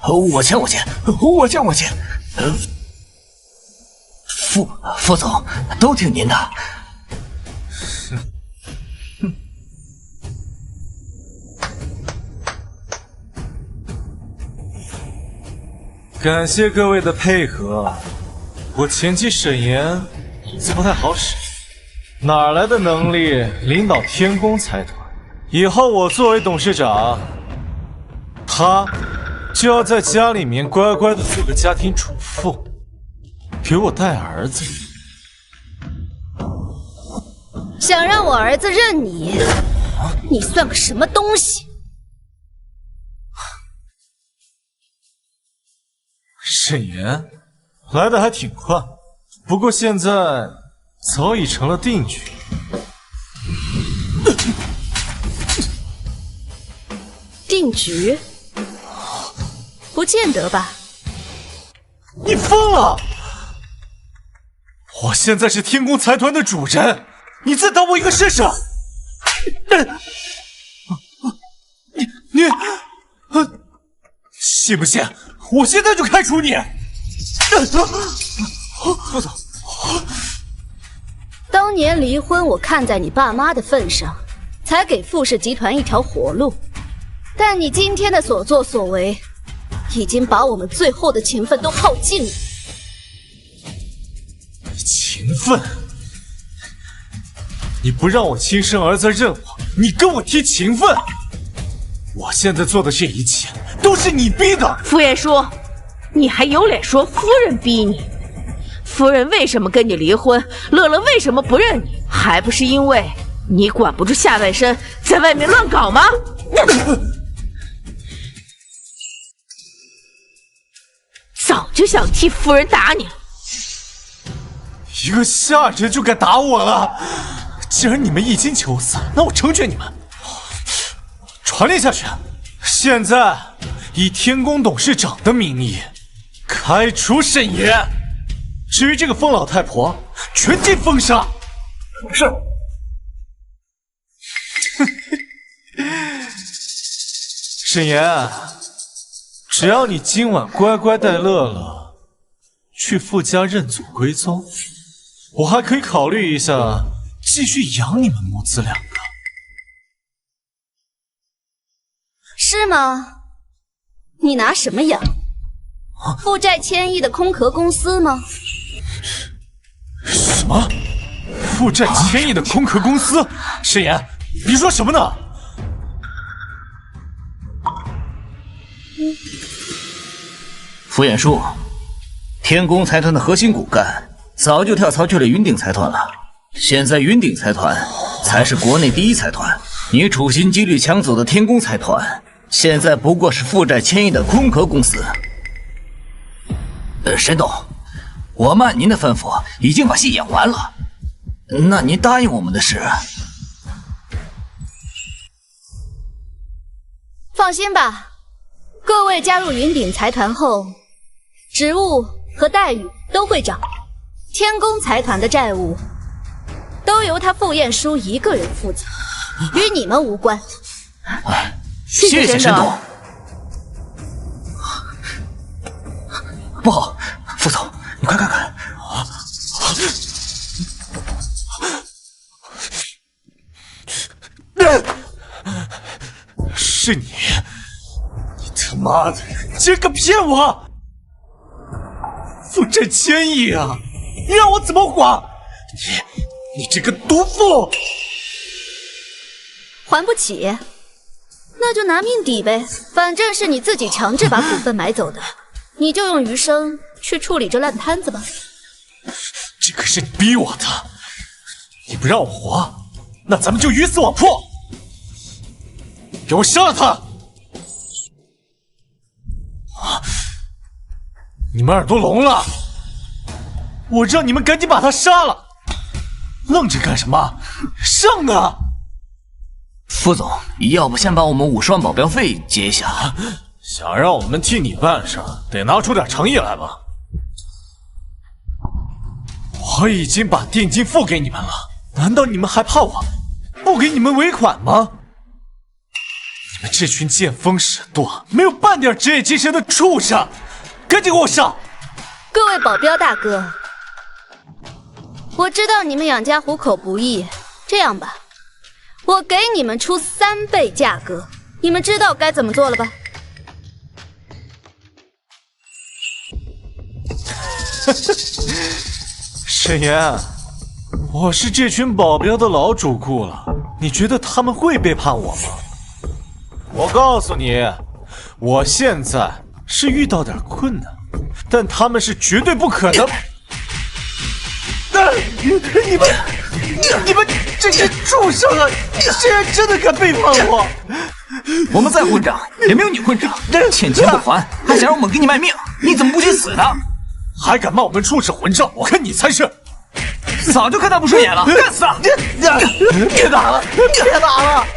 我签。副总，都听您的。感谢各位的配合，我前妻沈岩脑子不太好使，哪来的能力领导天宫财团？以后我作为董事长，他就要在家里面乖乖的做个家庭主妇，给我带儿子。想让我儿子认你，你算个什么东西？沈岩来的还挺快，不过现在早已成了定局。定局？不见得吧？你疯了！我现在是天宫财团的主人，你再当我一个试试？你信不信？我现在就开除你！副总，当年离婚，我看在你爸妈的份上，才给傅氏集团一条活路。但你今天的所作所为，已经把我们最后的情分都耗尽了。情分？你不让我亲生儿子认我，你跟我提情分？我现在做的这一切都是你逼的。傅爷叔，你还有脸说夫人逼你？夫人为什么跟你离婚？乐乐为什么不认你？还不是因为你管不住下半身，在外面乱搞吗？早就想替夫人打你了。一个下人就敢打我了！既然你们一心求死，那我成全你们，传令下去。现在以天宫董事长的名义开除沈岩，至于这个疯老太婆，全境封杀。是。沈岩，只要你今晚乖乖带乐乐去傅家认祖归宗，我还可以考虑一下继续养你们母子两个。是吗？你拿什么养？负债1000亿的空壳公司吗？什么？负债1000亿的空壳公司？沈岩，你说什么呢？傅衍书，天宫财团的核心骨干早就跳槽去了云鼎财团了，现在云鼎财团才是国内第一财团，你处心积虑抢走的天宫财团，现在不过是负债1000亿的空壳公司。沈董，我们按您的吩咐已经把戏演完了，那您答应我们的事？放心吧，各位加入云鼎财团后，职务和待遇都会涨，天宫财团的债务都由他傅彦书一个人负责，与你们无关。谢谢沈董。不好，傅总，你快看看！是你！你他妈的，竟敢骗我！负债1000亿啊！你让我怎么还？你这个毒妇！还不起，那就拿命抵呗，反正是你自己强制把股份买走的。你就用余生去处理这烂摊子吧。这可是你逼我的，你不让我活，那咱们就鱼死网破！给我杀了他！你们耳朵聋了？我让你们赶紧把他杀了！愣着干什么？上啊！傅总，要不先把我们50万保镖费结一下？想让我们替你办事，得拿出点诚意来吧。我已经把定金付给你们了，难道你们还怕我不给你们尾款吗？你们这群见风使舵、没有半点职业精神的畜生，赶紧给我上！各位保镖大哥，我知道你们养家糊口不易，这样吧，我给你们出3倍价格，你们知道该怎么做了吧？沈岩，我是这群保镖的老主顾了，你觉得他们会背叛我吗？我告诉你，我现在是遇到点困难，但他们是绝对不可能。你们这些畜生啊！竟然真的敢背叛我！我们再混账也没有你混账，欠钱不还，还想让我们给你卖命，你怎么不去死呢？还敢骂我们畜生混账，我看你才是！早就看他不顺眼了，干死他！别打了，别打了！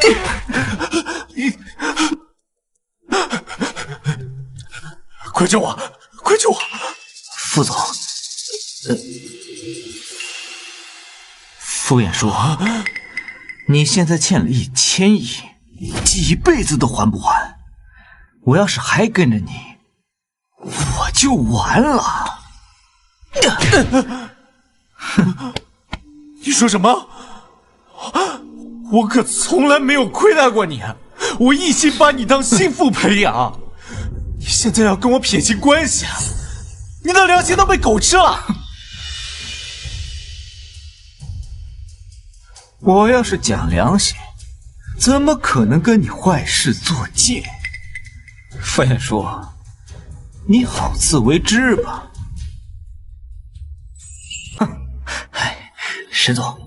快救我！快救我！傅总，傅衍书，你现在欠了1000亿，几辈子都还不还。我要是还跟着你，我就完了。你说什么？我可从来没有亏待过你，我一心把你当心腹培养。你现在要跟我撇清关系，你的良心都被狗吃了。我要是讲良心，怎么可能跟你坏事做贱？傅衍书，你好自为之吧。沈总，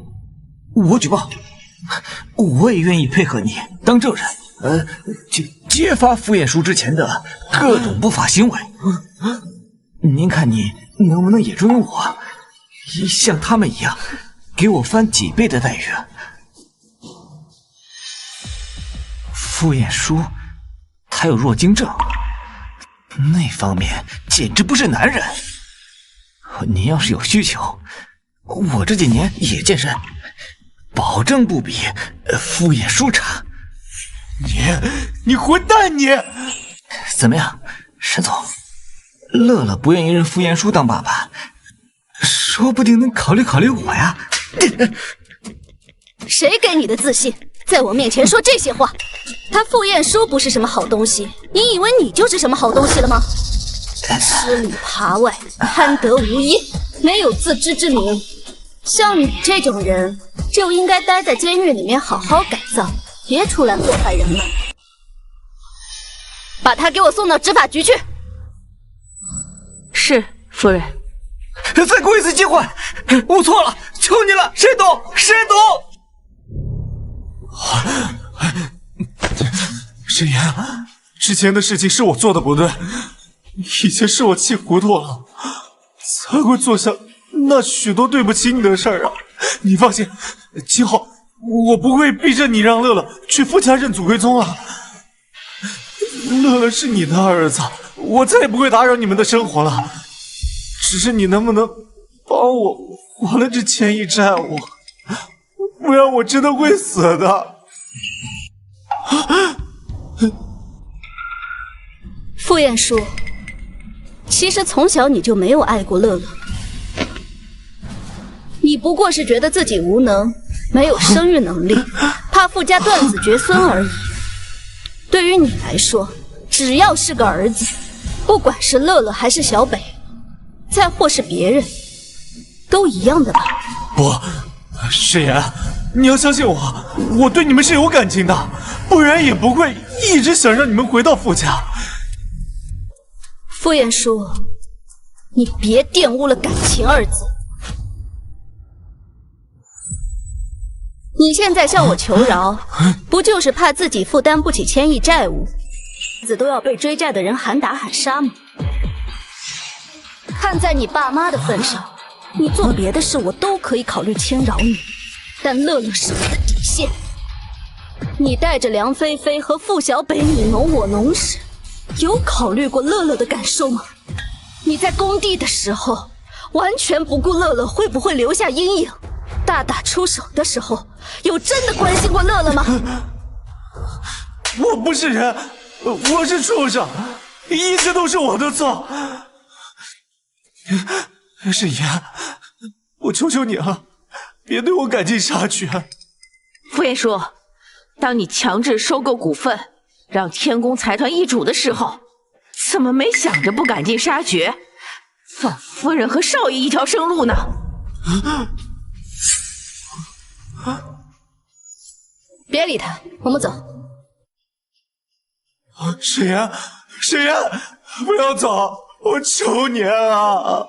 我举报，我也愿意配合你当证人，揭发傅衍书之前的各种不法行为。您看你能不能也忠于我，像他们一样，给我翻几倍的待遇？傅衍书他有弱精症，那方面简直不是男人。您要是有需求，我这几年也健身，保证不比傅衍书差。你混蛋你！怎么样，沈总？乐乐不愿意认傅衍书当爸爸，说不定能考虑考虑我呀。谁给你的自信，在我面前说这些话？他傅衍书不是什么好东西，你以为你就是什么好东西了吗？吃里扒外，贪得无厌，没有自知之明。像你这种人，就应该待在监狱里面好好改造，别出来祸害人们。把他给我送到执法局去。是，夫人。再给我一次机会，我错了，求你了，沈董，沈董。沈岩，之前的事情是我做的不对，以前是我气糊涂了，才会做下那许多对不起你的事儿啊。你放心，今后我不会逼着你让乐乐去傅家认祖归宗了。乐乐是你的儿子，我再也不会打扰你们的生活了。只是你能不能帮我还了这千亿债务，不然我真的会死的。傅彦叔，其实从小你就没有爱过乐乐，你不过是觉得自己无能，没有生育能力，怕傅家断子绝孙而已。对于你来说，只要是个儿子，不管是乐乐还是小北，再或是别人，都一样的吧？不，沈岩，你要相信我，我对你们是有感情的，不然也不会一直想让你们回到傅家。傅彦叔，你别玷污了感情二字。你现在向我求饶，不就是怕自己负担不起千亿债务，子都要被追债的人喊打喊杀吗？看在你爸妈的份上，你做别的事我都可以考虑轻饶你，但乐乐是我的底线。你带着梁菲菲和傅小北你侬我侬时，有考虑过乐乐的感受吗？你在工地的时候，完全不顾乐乐会不会留下阴影，大打出手的时候，有真的关心过乐乐吗？我不是人，我是畜生，一切都是我的错。沈岩，我求求你了，别对我赶尽杀绝。傅彦叔，当你强制收购股份，让天宫财团易主的时候，怎么没想着不赶尽杀绝，放夫人和少爷一条生路呢？别理他，我们走。沈岩，沈岩，不要走，我求你啊！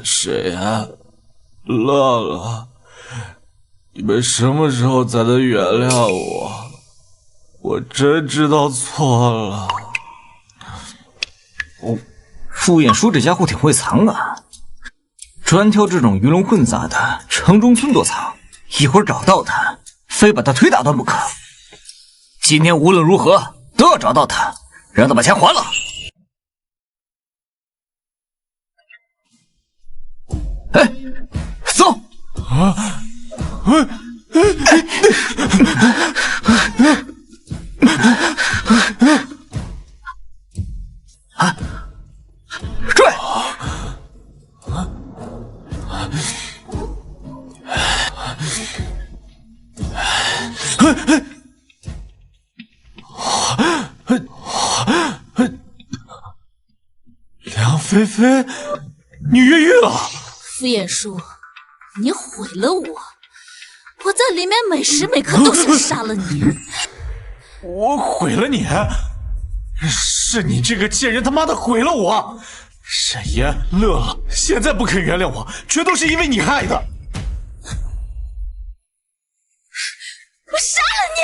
沈岩，乐乐，你们什么时候才能原谅我？我真知道错了。傅彦书这家伙挺会藏啊，专挑这种鱼龙混杂的城中村躲藏，一会儿找到他，非把他腿打断不可。今天无论如何都要找到他，让他把钱还了。哎，走！追！梁菲菲，你越狱了！傅彦书，你毁了我！我在里面每时每刻都想杀了你。我毁了你？是你这个贱人他妈的毁了我！沈岩、乐乐现在不肯原谅我，全都是因为你害的。我杀了你！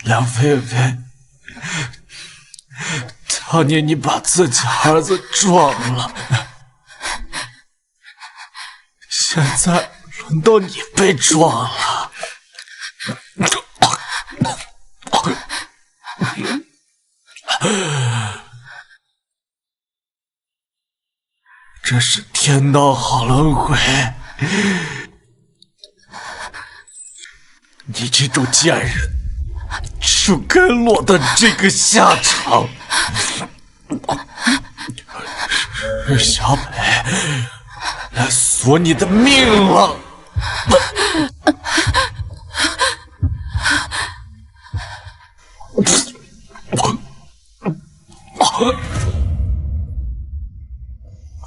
梁菲菲，当年你把自己儿子撞了，现在轮到你被撞了。这是天道好轮回，你这种贱人就该落得这个下场。小北，来索你的命了！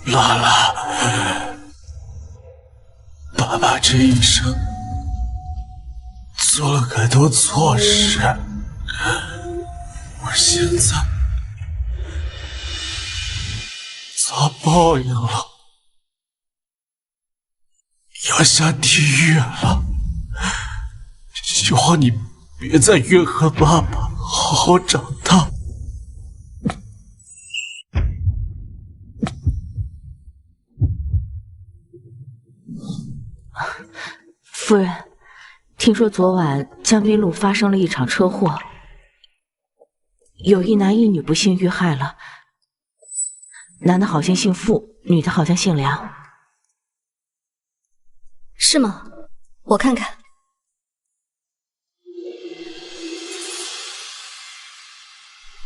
乐乐，爸爸这一生做了很多错事，我现在遭报应了，要下地狱了。希望你别再怨恨爸爸，好好长大。夫人，听说昨晚江滨路发生了一场车祸，有一男一女不幸遇害了。男的好像姓傅，女的好像姓梁。是吗？我看看。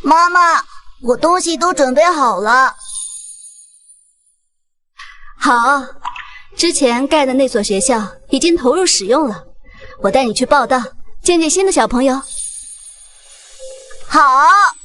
妈妈，我东西都准备好了。好，之前盖的那所学校已经投入使用了，我带你去报道，见见新的小朋友。好。